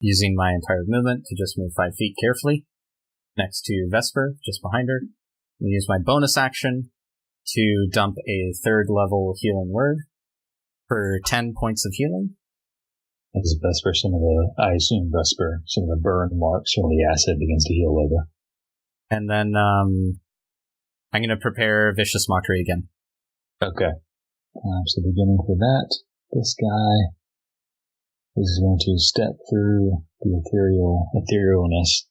using my entire movement to just move 5 feet carefully next to Vesper, just behind her. I'll use my bonus action to dump a 3rd level healing word for 10 points of healing. As Vesper, I assume Vesper, some of the burn marks from the acid begins to heal over. And then I'm going to prepare Vicious Mockery again. Okay. So beginning for that, this guy is going to step through the etherealness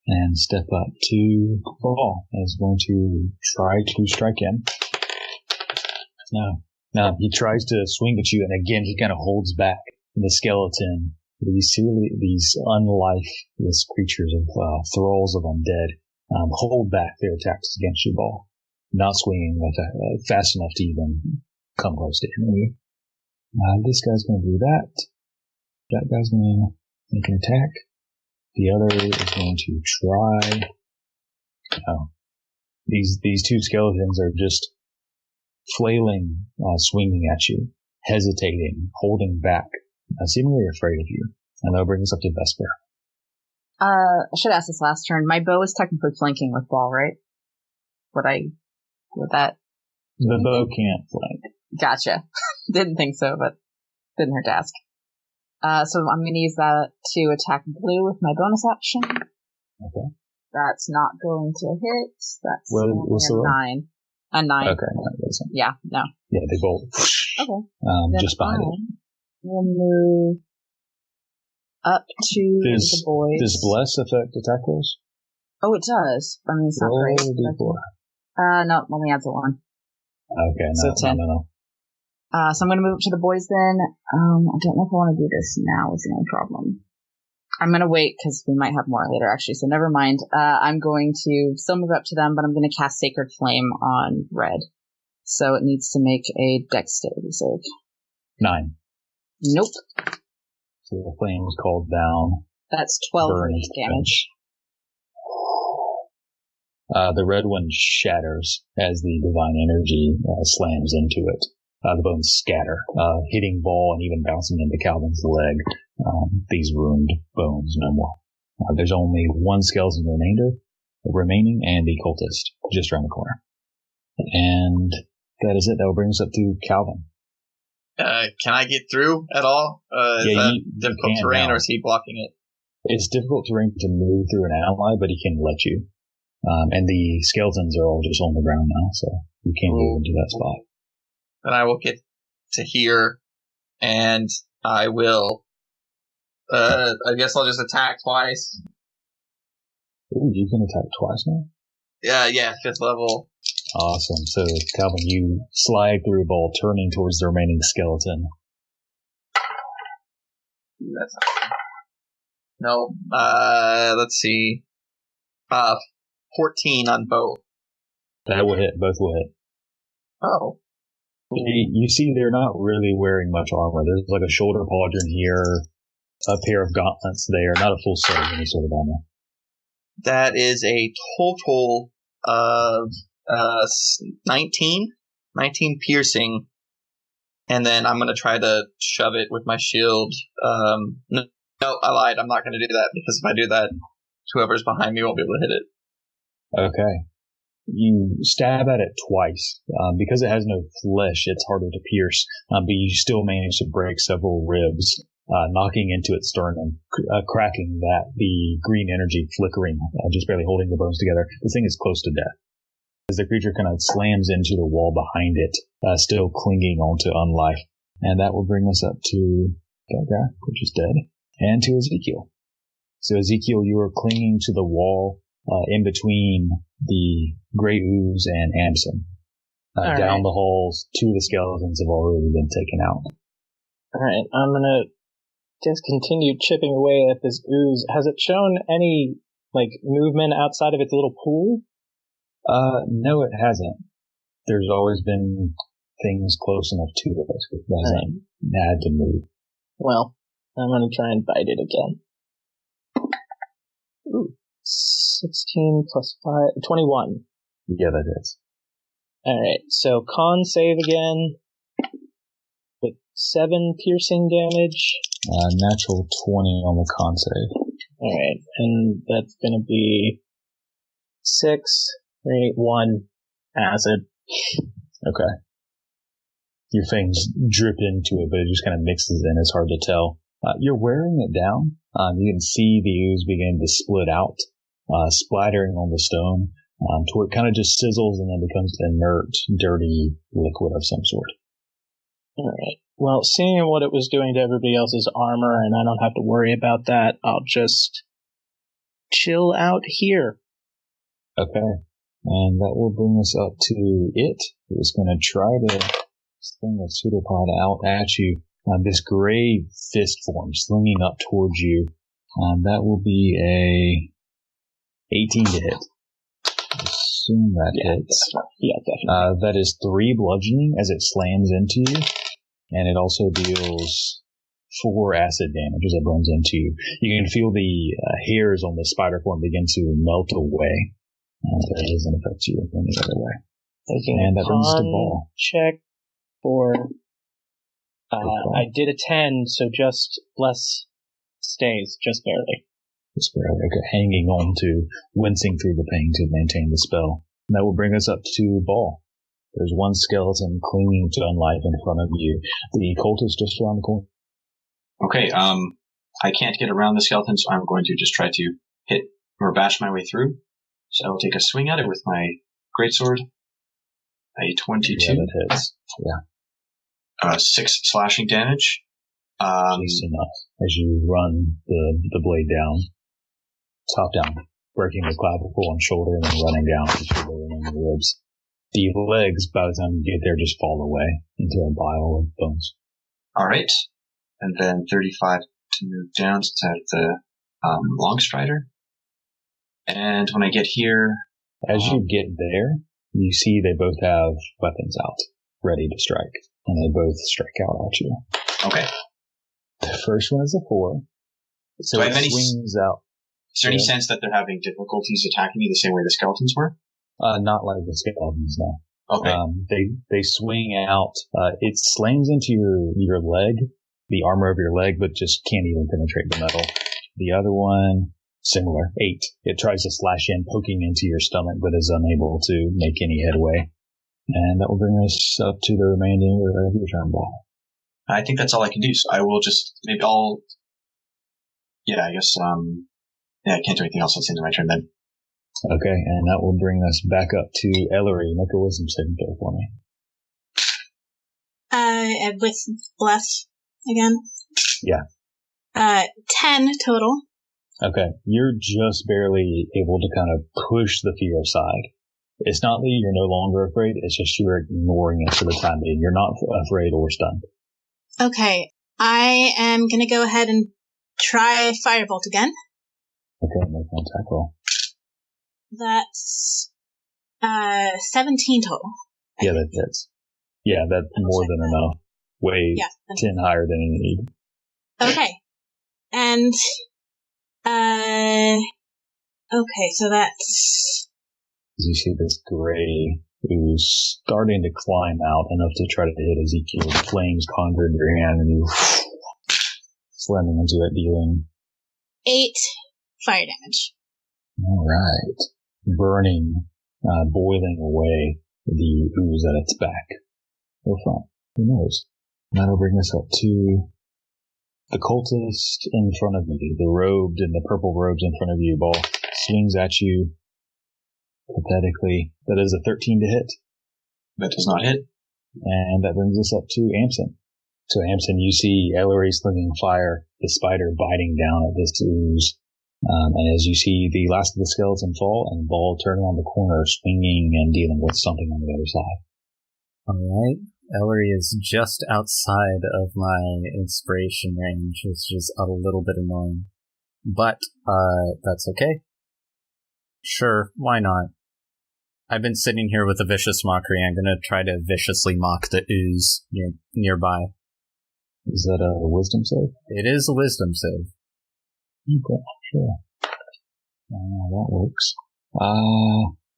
and step up to Ball. Is going to try to strike him. No, he tries to swing at you, and again he kind of holds back. The skeleton, these unlifeless creatures of thralls of undead, hold back their attacks against you, Ball. Not swinging fast enough to even come close to enemy. This guy's going to do that. That guy's going to make an attack. The other is going to try. Oh, these two skeletons are just flailing, swinging at you, hesitating, holding back, seemingly afraid of you. And that'll bring us up to Vesper. I should ask this last turn. My bow is technically flanking with Ball, right? With that? The bow can't flank. Gotcha. Didn't think so, but didn't hurt to ask. So I'm going to use that to attack blue with my bonus action. Okay. That's not going to hit. That's what's the roll? 9. A 9. Okay, that doesn't. Yeah, no. Yeah, they bolt. Okay. Just behind it. We'll move up to the boys. Does Bless affect attack rolls? Oh, it does. I mean, it's not Roll great. D4. No, only adds a 1. Okay, So 10. No. So I'm going to move up to the boys then. I don't know if I want to do this now is the only problem. I'm going to wait because we might have more later actually, so never mind. I'm going to still move up to them, but I'm going to cast Sacred Flame on Red. So it needs to make a dexterity save. 9. Nope. So the flame is called down. That's 12 damage. The red one shatters as the divine energy slams into it. The bones scatter, hitting Ball and even bouncing into Kalvyn's leg. These ruined bones no more. There's only one skeleton remaining, and the cultist just around the corner. And that is it. That will bring us up to Kalvyn. Can I get through at all? Is that difficult terrain, or is he blocking it? It's difficult terrain to move through an ally, but he can let you. And the skeletons are all just on the ground now, so you can't move into that spot. Then I will get to here, and I will, I guess I'll just attack twice. Ooh, you can attack twice now? Yeah, 5th level. Awesome. So, Kalvyn, you slide through a ball, turning towards the remaining skeleton. That's not good. No, let's see. 14 on both. That will hit. Both will hit. Oh. You see they're not really wearing much armor. There's like a shoulder pauldron here, a pair of gauntlets there, not a full set of any sort of armor. That is a total of 19 piercing, and then I'm going to try to shove it with my shield. No, I lied. I'm not going to do that, because if I do that, whoever's behind me won't be able to hit it. Okay. You stab at it twice. Because it has no flesh, it's harder to pierce, but you still manage to break several ribs, knocking into its sternum, cracking that, the green energy flickering, just barely holding the bones together. The thing is close to death. As the creature kind of slams into the wall behind it, still clinging onto unlife. And that will bring us up to that guy, which is dead, and to Ezekiel. So Ezekiel, you are clinging to the wall in between the Grey Ooze and Amsen. Down the halls, 2 of the skeletons have already been taken out. Alright, I'm gonna just continue chipping away at this ooze. Has it shown any, movement outside of its little pool? No, it hasn't. There's always been things close enough to it. It hasn't had to move. Well, I'm gonna try and bite it again. Ooh. 16 plus 5, 21. Yeah, that is. Alright, so con save again. With 7 piercing damage. Natural 20 on the con save. Alright, and that's gonna be 6, 3, 1 acid. Okay. Your fangs drip into it, but it just kind of mixes in. It's hard to tell. You're wearing it down. You can see the ooze begin to split out, splattering on the stone, to where it kind of just sizzles and then becomes inert, dirty liquid of some sort. Alright. Well, seeing what it was doing to everybody else's armor, and I don't have to worry about that, I'll just chill out here. Okay. And that will bring us up to it. It's going to try to sling a pseudopod out at you. This gray fist form slinging up towards you. That will be a 18 to hit. Assume that hits. Yeah, definitely. That is 3 bludgeoning as it slams into you. And it also deals 4 acid damage as it burns into you. You can feel the hairs on the spider form begin to melt away. But it doesn't affect you in any other way. And that brings us to Ball. Check for... I did a 10, so just less stays, just barely. Just barely. Okay, hanging on to, wincing through the pain to maintain the spell. And that will bring us up to Ball. There's one skeleton clinging to unlife in front of you. The cultist just around the corner. Okay, I can't get around the skeleton, so I'm going to just try to hit or bash my way through. So I will take a swing at it with my greatsword. A 22. Yeah, that hits. Yeah. 6 slashing damage. Just enough. As you run the blade down, top down, breaking the clavicle and shoulder and then running down to the remaining ribs. The legs, by the time you get there, just fall away into a pile of bones. Alright. And then 35 to move down to the long strider. And when I get here... As you get there, you see they both have weapons out, ready to strike. And they both strike out at you. Okay. The first one is a 4. So Do I it have swings out. Is there any sense that they're having difficulties attacking me the same way the skeletons were? Not like the skeletons, no. Okay. They swing out. It slams into your leg, the armor of your leg, but just can't even penetrate the metal. The other one, similar, 8. It tries to slash in, poking into your stomach, but is unable to make any headway. And that will bring us up to the remaining of your turn, Ball. I think that's all I can do. So I will just, I guess, I can't do anything else. That's the end of my turn then. Okay, and that will bring us back up to Ellory. Make a wisdom saving throw for me. With bless again? Yeah. 10 total. Okay, you're just barely able to kind of push the fear aside. It's not that you're no longer afraid, it's just you're ignoring it for the time being. You're not afraid or stunned. Okay, I am going to go ahead and try Firebolt again. Okay, make an attack roll. That's 17 total. Yeah, that hits. Yeah, that's more than enough. Way 10 higher than you need. Okay. And, okay, so that's... You see this gray who's starting to climb out enough to try to hit Ezekiel. The flames conjure in your hand and you slamming into it, dealing 8 fire damage. All right. Burning, boiling away the ooze at its back. Or front. Who knows? That'll bring us up to the cultist in front of you. The robed and the purple robes in front of you. Ball swings at you pathetically. That is a 13 to hit. That does not hit. And that brings us up to Amsen. So Amsen, you see Ellory slinging fire, the spider biting down at this ooze. And as you see the last of the skeleton fall and Ball turn around the corner, swinging and dealing with something on the other side. Alright. Ellory is just outside of my inspiration range, which is a little bit annoying. But, that's okay. Sure, why not? I've been sitting here with a vicious mockery. I'm gonna try to viciously mock the ooze nearby. Is that a wisdom save? It is a wisdom save. Okay, sure. That works.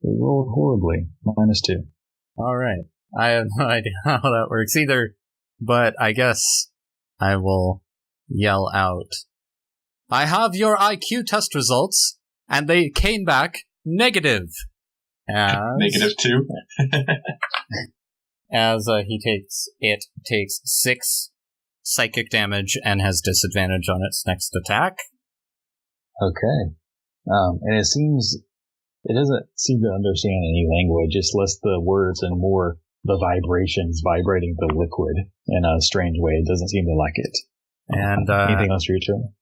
They rolled horribly. -2. Alright. I have no idea how that works either, but I guess I will yell out, I have your IQ test results, and they came back negative. -2? As he takes 6 psychic damage and has disadvantage on its next attack. Okay. And it doesn't seem to understand any language, just less the words and more the vibrations vibrating the liquid in a strange way. It doesn't seem to like it. And anything else for your turn?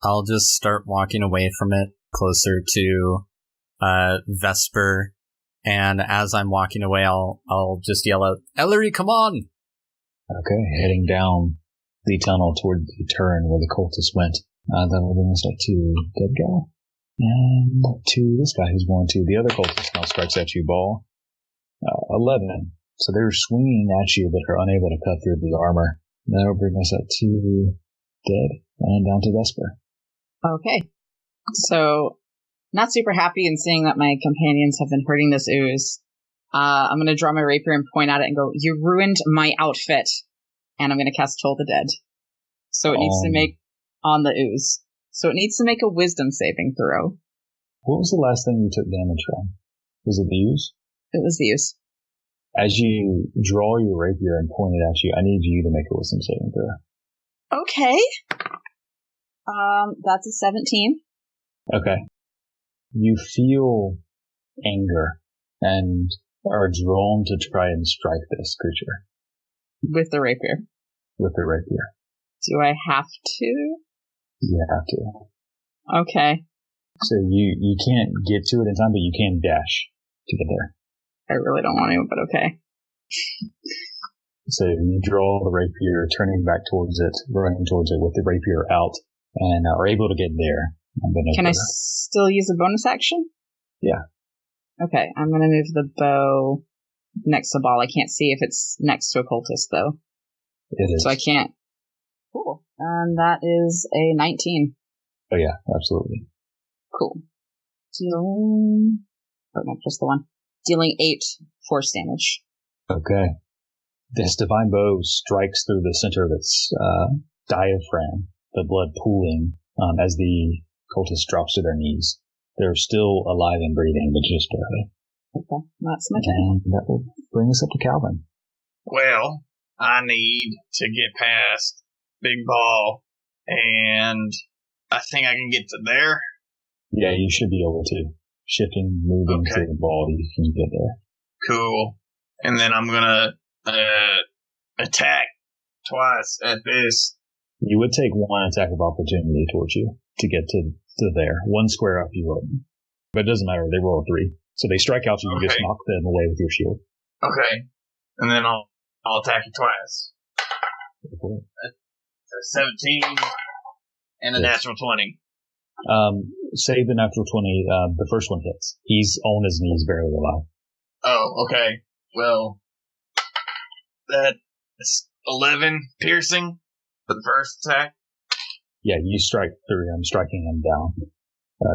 I'll just start walking away from it closer to Vesper, and as I'm walking away, I'll just yell out, Ellory, come on! Okay, heading down the tunnel toward the turn where the cultist went. That'll bring us up to dead guy. And to this guy who's going to the other cultist now strikes at you, Ball. 11. So they're swinging at you, but are unable to cut through the armor. That'll bring us up to dead and down to Vesper. Okay. So, not super happy in seeing that my companions have been hurting this ooze. I'm going to draw my rapier and point at it and go, you ruined my outfit. And I'm going to cast Toll the Dead. So it needs to make on the ooze. So it needs to make a wisdom saving throw. What was the last thing you took damage from? Was it the ooze? It was the use. As you draw your rapier and point it at you, I need you to make a wisdom saving throw. Okay. That's a 17. Okay. You feel anger and are drawn to try and strike this creature. With the rapier. With the rapier. Do I have to? You have to. Okay. So you can't get to it in time, but you can dash to get there. I really don't want to, but okay. So you draw the rapier, turning back towards it, running towards it with the rapier out, and are able to get there. Can I still use a bonus action? Yeah. Okay, I'm going to move the bow next to the ball. I can't see if it's next to a cultist, though. It is. So I can't. Cool. And that is a 19. Oh, yeah, absolutely. Cool. Dealing... Oh, no, just the one. Dealing 8 force damage. Okay. This divine bow strikes through the center of its diaphragm, the blood pooling as the cultist drops to their knees. They're still alive and breathing, but just barely. Okay, that's my turn. And that will bring us up to Kalvyn. Well, I need to get past Big Ball, and I think I can get to there. Yeah, you should be able to. Shifting, moving through the ball, you can get there. Cool. And then I'm gonna attack twice at this. You would take one attack of opportunity towards you to get to there. One square up you would. But it doesn't matter, they roll a 3. So they strike out, so you just knock them away with your shield. Okay. And then I'll attack you twice. Cool. 17 and a natural 20. Save the natural 20, the first one hits. He's on his knees, barely alive. Oh, okay. Well, that's 11 piercing for the first attack. Yeah, you strike through him, striking him down,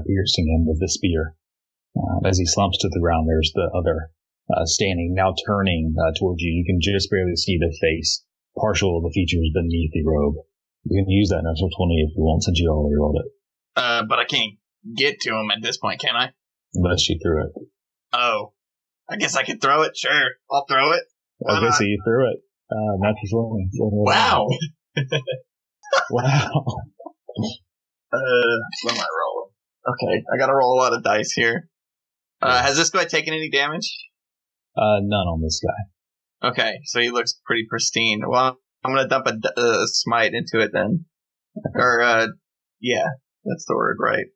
piercing him with the spear. As he slumps to the ground, there's the other standing, now turning towards you. You can just barely see the face, partial of the features beneath the robe. You can use that natural 20 if you want, since you already rolled it. But I can't get to him at this point, can I? Unless you threw it. Oh. I guess I could throw it? Sure. I'll throw it. Okay, so you threw it. Natural 20. Wow. Wow. What am I rolling? Okay, I gotta roll a lot of dice here. Has this guy taken any damage? None on this guy. Okay, so he looks pretty pristine. Well, I'm gonna dump a smite into it then. Or, yeah, that's the word, right?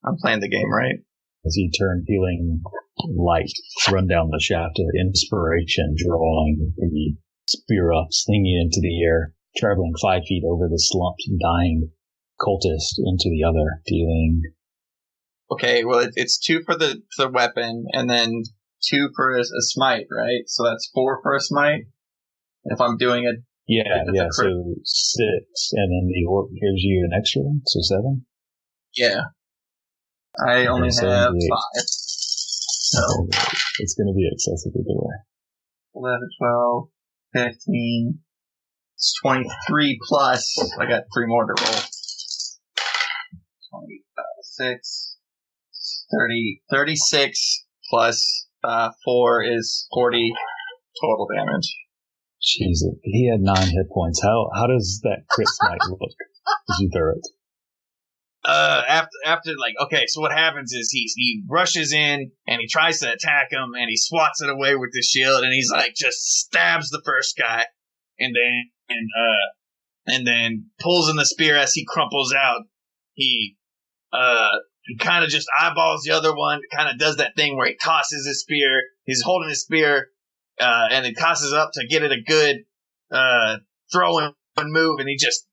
I'm playing the game, right? As you turn, feeling light, run down the shaft of inspiration, drawing the spear up, slinging it into the air, traveling 5 feet over the slumped, dying cultist into the other, dealing... Okay, well, it's 2 for the weapon, and then 2 for a smite, right? So that's 4 for a smite? If I'm doing it... Yeah, so 6, and then the orc gives you an extra one, so 7? Yeah. I only have 5. So it's going to be excessive either way. 11, 12, 15. It's 23 plus. I got 3 more to roll. 26, 30, 36 plus 4 is 40 total damage. Jesus, he had 9 hit points. How does that crit smite look as you throw it? After okay, so what happens is he rushes in and he tries to attack him and he swats it away with his shield and he's just stabs the first guy and then pulls in the spear as he crumples out. He kind of just eyeballs the other one, kind of does that thing where he tosses his spear. He's holding his spear and he tosses up to get it a good throw and move, and he just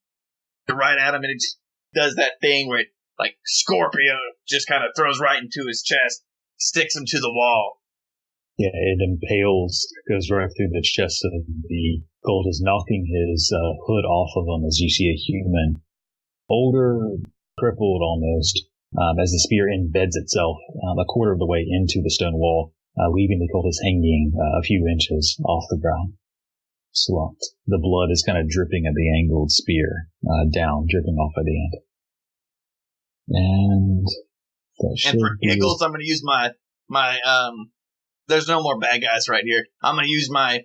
right at him and it just does that thing where it, like Scorpio, just kind of throws right into his chest, sticks him to the wall. Yeah, it impales, goes right through the chest of the cultist, knocking his hood off of him as you see a human, older, crippled almost, as the spear embeds itself a quarter of the way into the stone wall, leaving the cultist hanging a few inches off the ground. Slumped. The blood is kind of dripping at the angled spear, down, dripping off at the end. And that should and for giggles, I'm going to use my there's no more bad guys right here. I'm gonna use my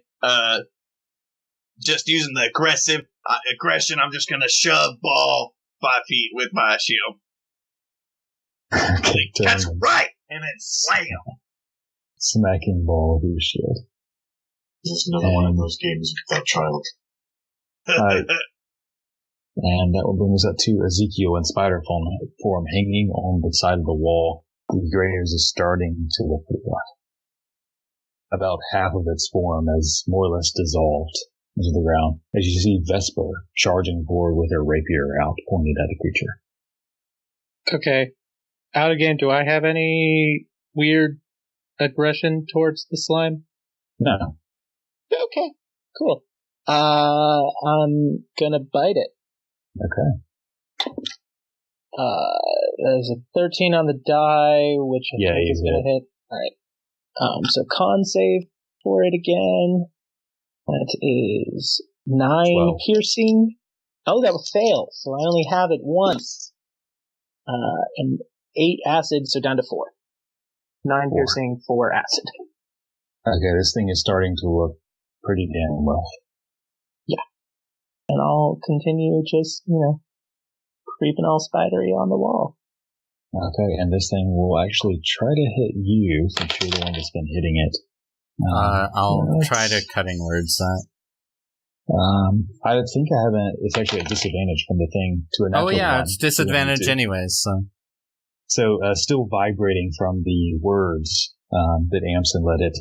just using the aggression. I'm just gonna shove ball 5 feet with my shield. Okay, That's right, and then slam. Smacking ball with your shield. This is another one of those games with that child. Alright. And that will bring us up to Ezekiel in spider form hanging on the side of the wall. The graders is starting to look pretty rough. About half of its form has more or less dissolved into the ground, as you see Vesper charging forward with her rapier out, pointed at the creature. Okay. Out again, do I have any weird aggression towards the slime? No. Okay, cool. I'm gonna bite it. Okay. There's a 13 on the die, which I think is gonna hit. Alright. So con save for it again. That is 9 12. piercing. Oh, that was fail. So I only have it once. And 8 acid, so down to 4. 9 piercing, 4 acid. Okay, this thing is starting to look pretty damn rough. Yeah. And I'll continue just, creeping all spidery on the wall. Okay, and this thing will actually try to hit you, since you're the one that's been hitting it. I'll try to cutting words that. I think I haven't. It's actually a disadvantage from the thing to a natural. Oh yeah, one, it's disadvantage anyways. So still vibrating from the words that Amsen let it.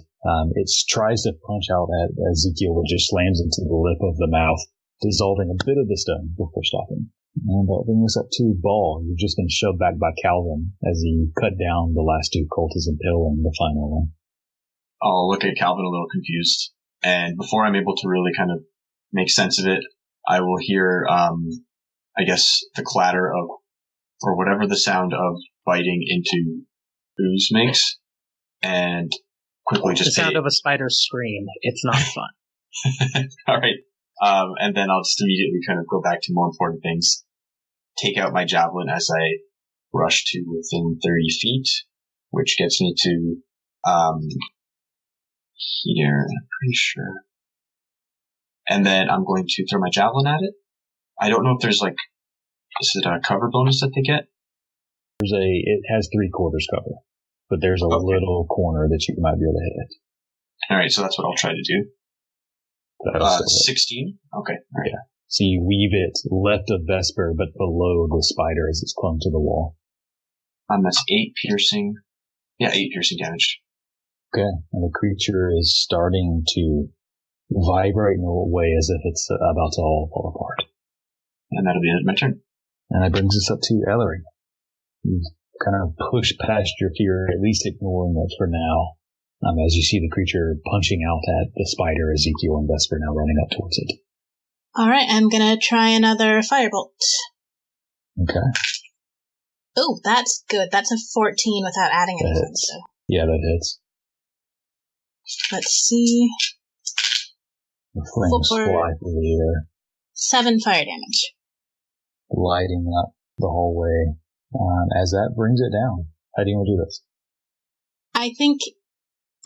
It tries to punch out at Ezekiel, but just slams into the lip of the mouth, dissolving a bit of the stone before stopping. And that brings us up to Ball. You've just been shoved back by Kalvyn as he cut down the last 2 cultists impaling the final one. I'll look at Kalvyn a little confused, and before I'm able to really kind of make sense of it, I will hear, I guess, the clatter of, or whatever the sound of biting into ooze makes, and quickly just the sound of a spider scream. It's not fun. All right. And then I'll just immediately kind of go back to more important things. Take out my javelin as I rush to within 30 feet, which gets me to, here, I'm pretty sure. And then I'm going to throw my javelin at it. I don't know if there's is it a cover bonus that they get? It has 3/4 cover, but there's a little corner that you might be able to hit it. Alright, so that's what I'll try to do. 16? Okay, alright. Yeah. So you weave it left of Vesper, but below the spider as it's clung to the wall. That's 8 piercing. Yeah, 8 piercing damage. Okay, and the creature is starting to vibrate in a way as if it's about to all fall apart. And that'll be my turn. And that brings us up to Ellory. You kind of push past your fear, at least ignoring it for now, as you see the creature punching out at the spider, Ezekiel and Vesper now running up towards it. Alright, I'm gonna try another firebolt. Okay. Oh, that's good. That's a 14 without adding anything. So. Yeah, that hits. Let's see. The flames fly through the air. 7 fire damage. Lighting up the hallway. As that brings it down. How do you want to do this? I think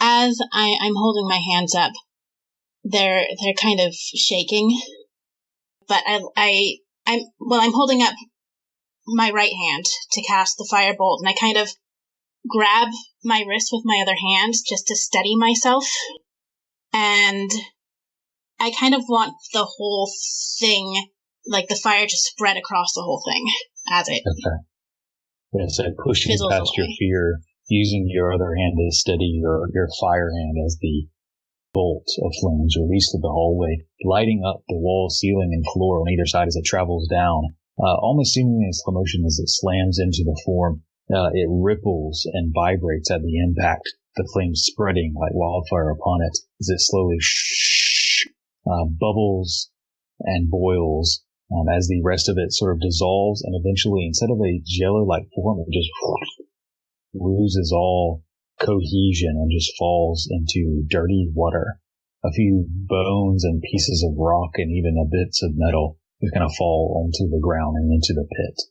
as I'm holding my hands up, they're kind of shaking. But I'm holding up my right hand to cast the firebolt, and I kind of grab my wrist with my other hand just to steady myself. And I kind of want the whole thing, the fire to spread across the whole thing as it so pushing past your fear, using your other hand to steady your fire hand as the bolt of flames released through the hallway, lighting up the wall, ceiling, and floor on either side as it travels down, almost seemingly in slow motion as it slams into the form. It ripples and vibrates at the impact, the flames spreading like wildfire upon it as it slowly bubbles and boils as the rest of it sort of dissolves, and eventually, instead of a jello-like form, it just loses all cohesion and just falls into dirty water. A few bones and pieces of rock and even bits of metal just kind of fall onto the ground and into the pit.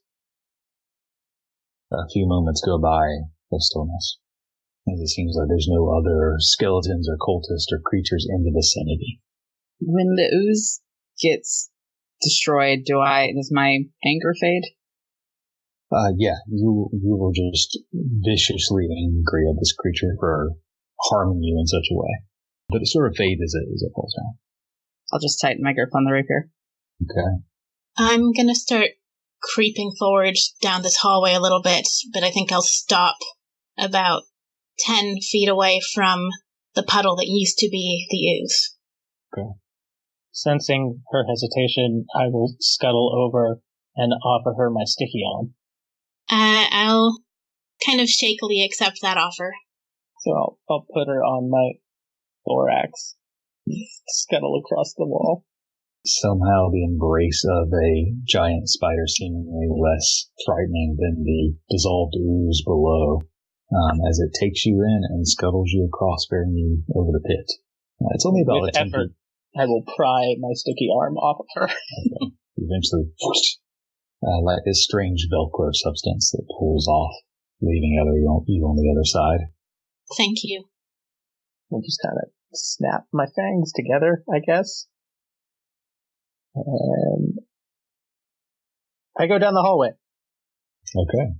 A few moments go by of stillness. As it seems like there's no other skeletons or cultists or creatures in the vicinity. When the ooze gets destroyed, does my anger fade? Yeah, you were just viciously angry at this creature for harming you in such a way. But it sort of fades as it falls down. I'll just tighten my grip on the rapier. Okay. I'm gonna start creeping forward down this hallway a little bit, but I think I'll stop about 10 feet away from the puddle that used to be the ooze. Okay. Sensing her hesitation, I will scuttle over and offer her my sticky arm. I'll kind of shakily accept that offer. So I'll put her on my thorax, scuttle across the wall. Somehow the embrace of a giant spider seemingly less frightening than the dissolved ooze below, as it takes you in and scuttles you across, bearing you over the pit. It's only about With 10 effort, feet. I will pry my sticky arm off of her. Eventually, like this strange Velcro substance that pulls off, leaving you on the other side. Thank you. I'll just kind of snap my fangs together, I guess. And I go down the hallway. Okay.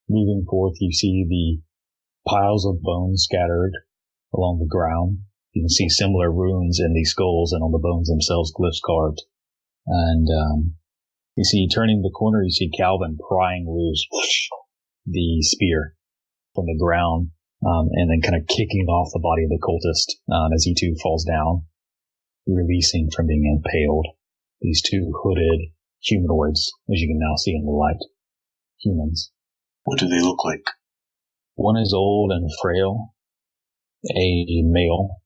Moving forth, you see the piles of bones scattered along the ground. You can see similar runes in these skulls and on the bones themselves, glyphs carved. And you see, turning the corner, you see Kalvyn prying loose the spear from the ground, and then kind of kicking off the body of the cultist as he too falls down, releasing from being impaled. These two hooded humanoids, as you can now see in the light. Humans. What do they look like? One is old and frail, a male.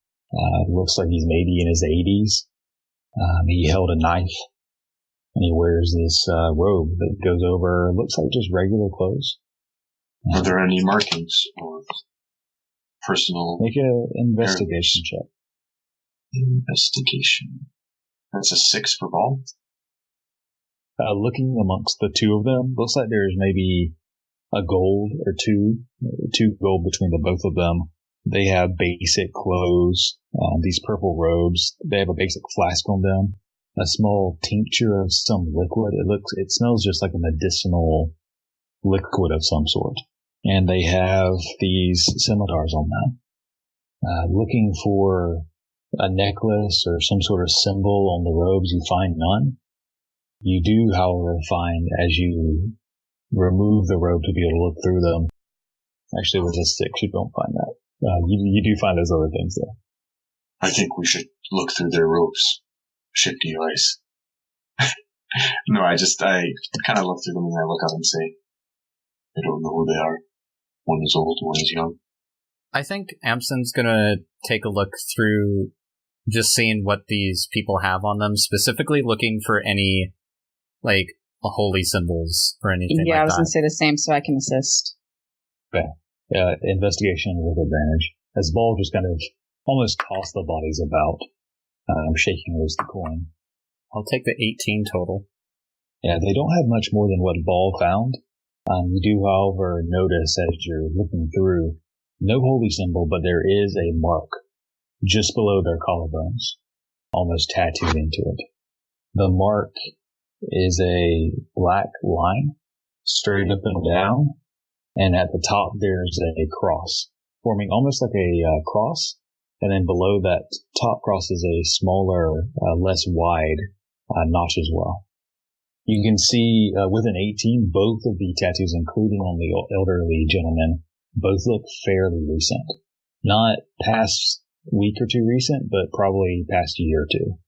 Looks like he's maybe in his 80s. He held a knife, and he wears this robe that goes over, looks like just regular clothes. Are there any markings or personal... Make an investigation check. Investigation. That's a 6 for ball? Looking amongst the two of them, looks like there's maybe a gold or two gold between the both of them. They have basic clothes, these purple robes. They have a basic flask on them, a small tincture of some liquid. It smells just like a medicinal liquid of some sort. And they have these scimitars on them. Looking for a necklace or some sort of symbol on the robes, you find none. You do, however, find as you remove the robe to be able to look through them. Actually, with a 6, you don't find that. You do find those other things there. I think we should look through their robes. Shifty eyes. No, I kind of look through them and I look up and say, I don't know who they are. One is old, one is young. I think Amsen's gonna take a look through, just seeing what these people have on them, specifically looking for any, like, holy symbols or anything Yeah, like I was that. going to say the same so I can assist. Okay. Investigation with advantage. As Ball just kind of almost tossed the bodies about, shaking loose the coin. I'll take the 18 total. Yeah, they don't have much more than what Ball found. You do, however, notice as you're looking through, no holy symbol, but there is a mark just below their collarbones, almost tattooed into it. The mark is a black line, straight up and down, and at the top there's a cross, forming almost like a cross, and then below that top cross is a smaller, less wide notch as well. You can see with an 18, both of the tattoos, including on the elderly gentleman, both look fairly recent. Not past week or two recent, but probably past year or two.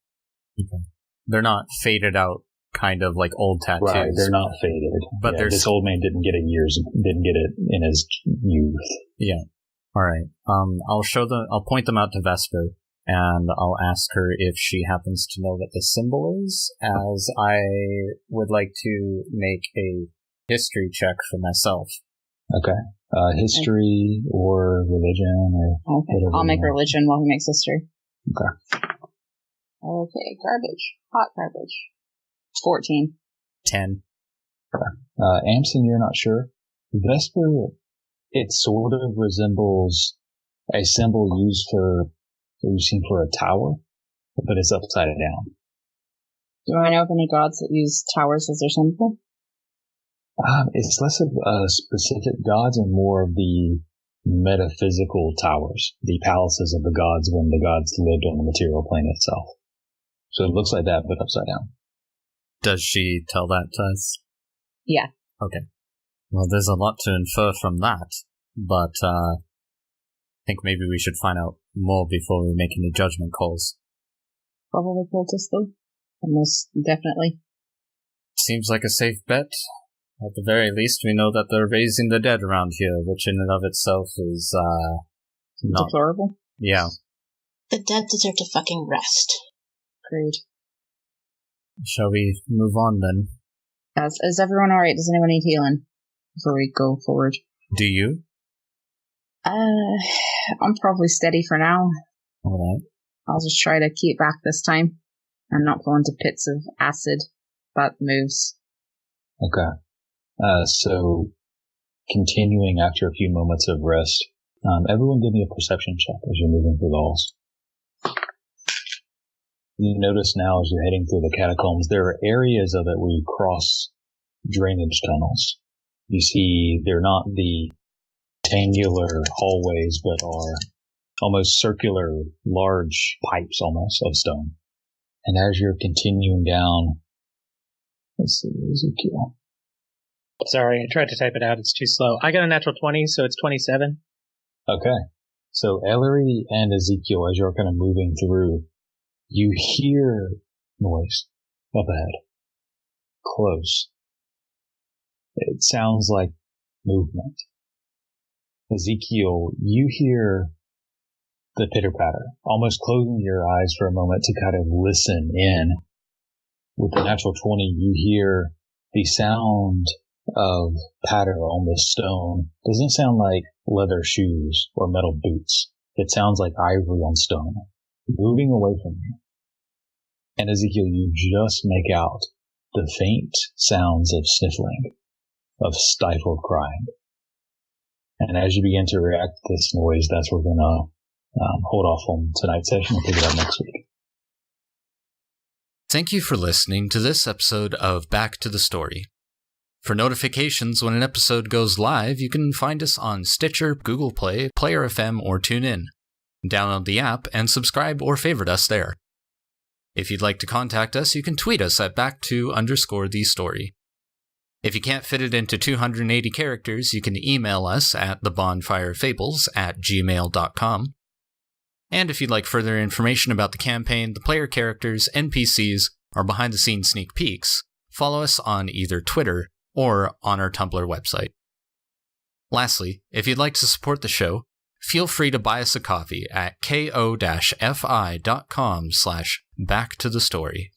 Okay. They're not faded out, kind of like old tattoos. Right, they're not faded. But this old man didn't get it in his youth. Yeah. All right. I'll point them out to Vesper, and I'll ask her if she happens to know what the symbol is, as I would like to make a history check for myself. Okay. History or religion or Okay, whatever. I'll make religion while he makes history. Okay. Okay, garbage. Hot garbage. 14. 10. Amsen, you're not sure. Vesper It sort of resembles a symbol used for a tower, but it's upside down. Do I know of any gods that use towers as their symbol? It's less of specific gods and more of the metaphysical towers, the palaces of the gods when the gods lived on the material plane itself. So it looks like that, but upside down. Does she tell that to us? Yeah. Okay. Well, there's a lot to infer from that, but I think maybe we should find out more before we make any judgment calls. Probably cultists, though. Almost definitely. Seems like a safe bet. At the very least, we know that they're raising the dead around here, which in and of itself is, not... deplorable? Yeah. The dead deserve to fucking rest. Agreed. Shall we move on, then? Is everyone alright? Does anyone need healing before we go forward? Do you? I'm probably steady for now. Alright. I'll just try to keep back this time and not fall into pits of acid that moves. Okay. So, continuing after a few moments of rest, everyone give me a perception check as you're moving through the halls. You notice now as you're heading through the catacombs, there are areas of it where you cross drainage tunnels. You see they're not the rectangular hallways, but are almost circular, large pipes almost of stone. And as you're continuing down, let's see, Ezekiel. Sorry, I tried to type it out. It's too slow. I got a natural 20, so it's 27. Okay. So Ellory and Ezekiel, as you're kind of moving through, you hear noise up ahead. Close. It sounds like movement. Ezekiel, you hear the pitter-patter, almost closing your eyes for a moment to kind of listen in. With the natural 20, you hear the sound of patter on the stone. Doesn't sound like leather shoes or metal boots. It sounds like ivory on stone, moving away from you. And Ezekiel, you just make out the faint sounds of sniffling, of stifled crying. And as you begin to react to this noise, that's where we're going to hold off on tonight's session and pick it up next week. Thank you for listening to this episode of Back to the Story. For notifications when an episode goes live, you can find us on Stitcher, Google Play, Player FM, or TuneIn. Download the app and subscribe or favorite us there. If you'd like to contact us, you can tweet us at back2_the_story. If you can't fit it into 280 characters, you can email us at thebonfirefables@gmail.com. And if you'd like further information about the campaign, the player characters, NPCs, or behind-the-scenes sneak peeks, follow us on either Twitter or on our Tumblr website. Lastly, if you'd like to support the show, feel free to buy us a coffee at ko-fi.com/backtothestory.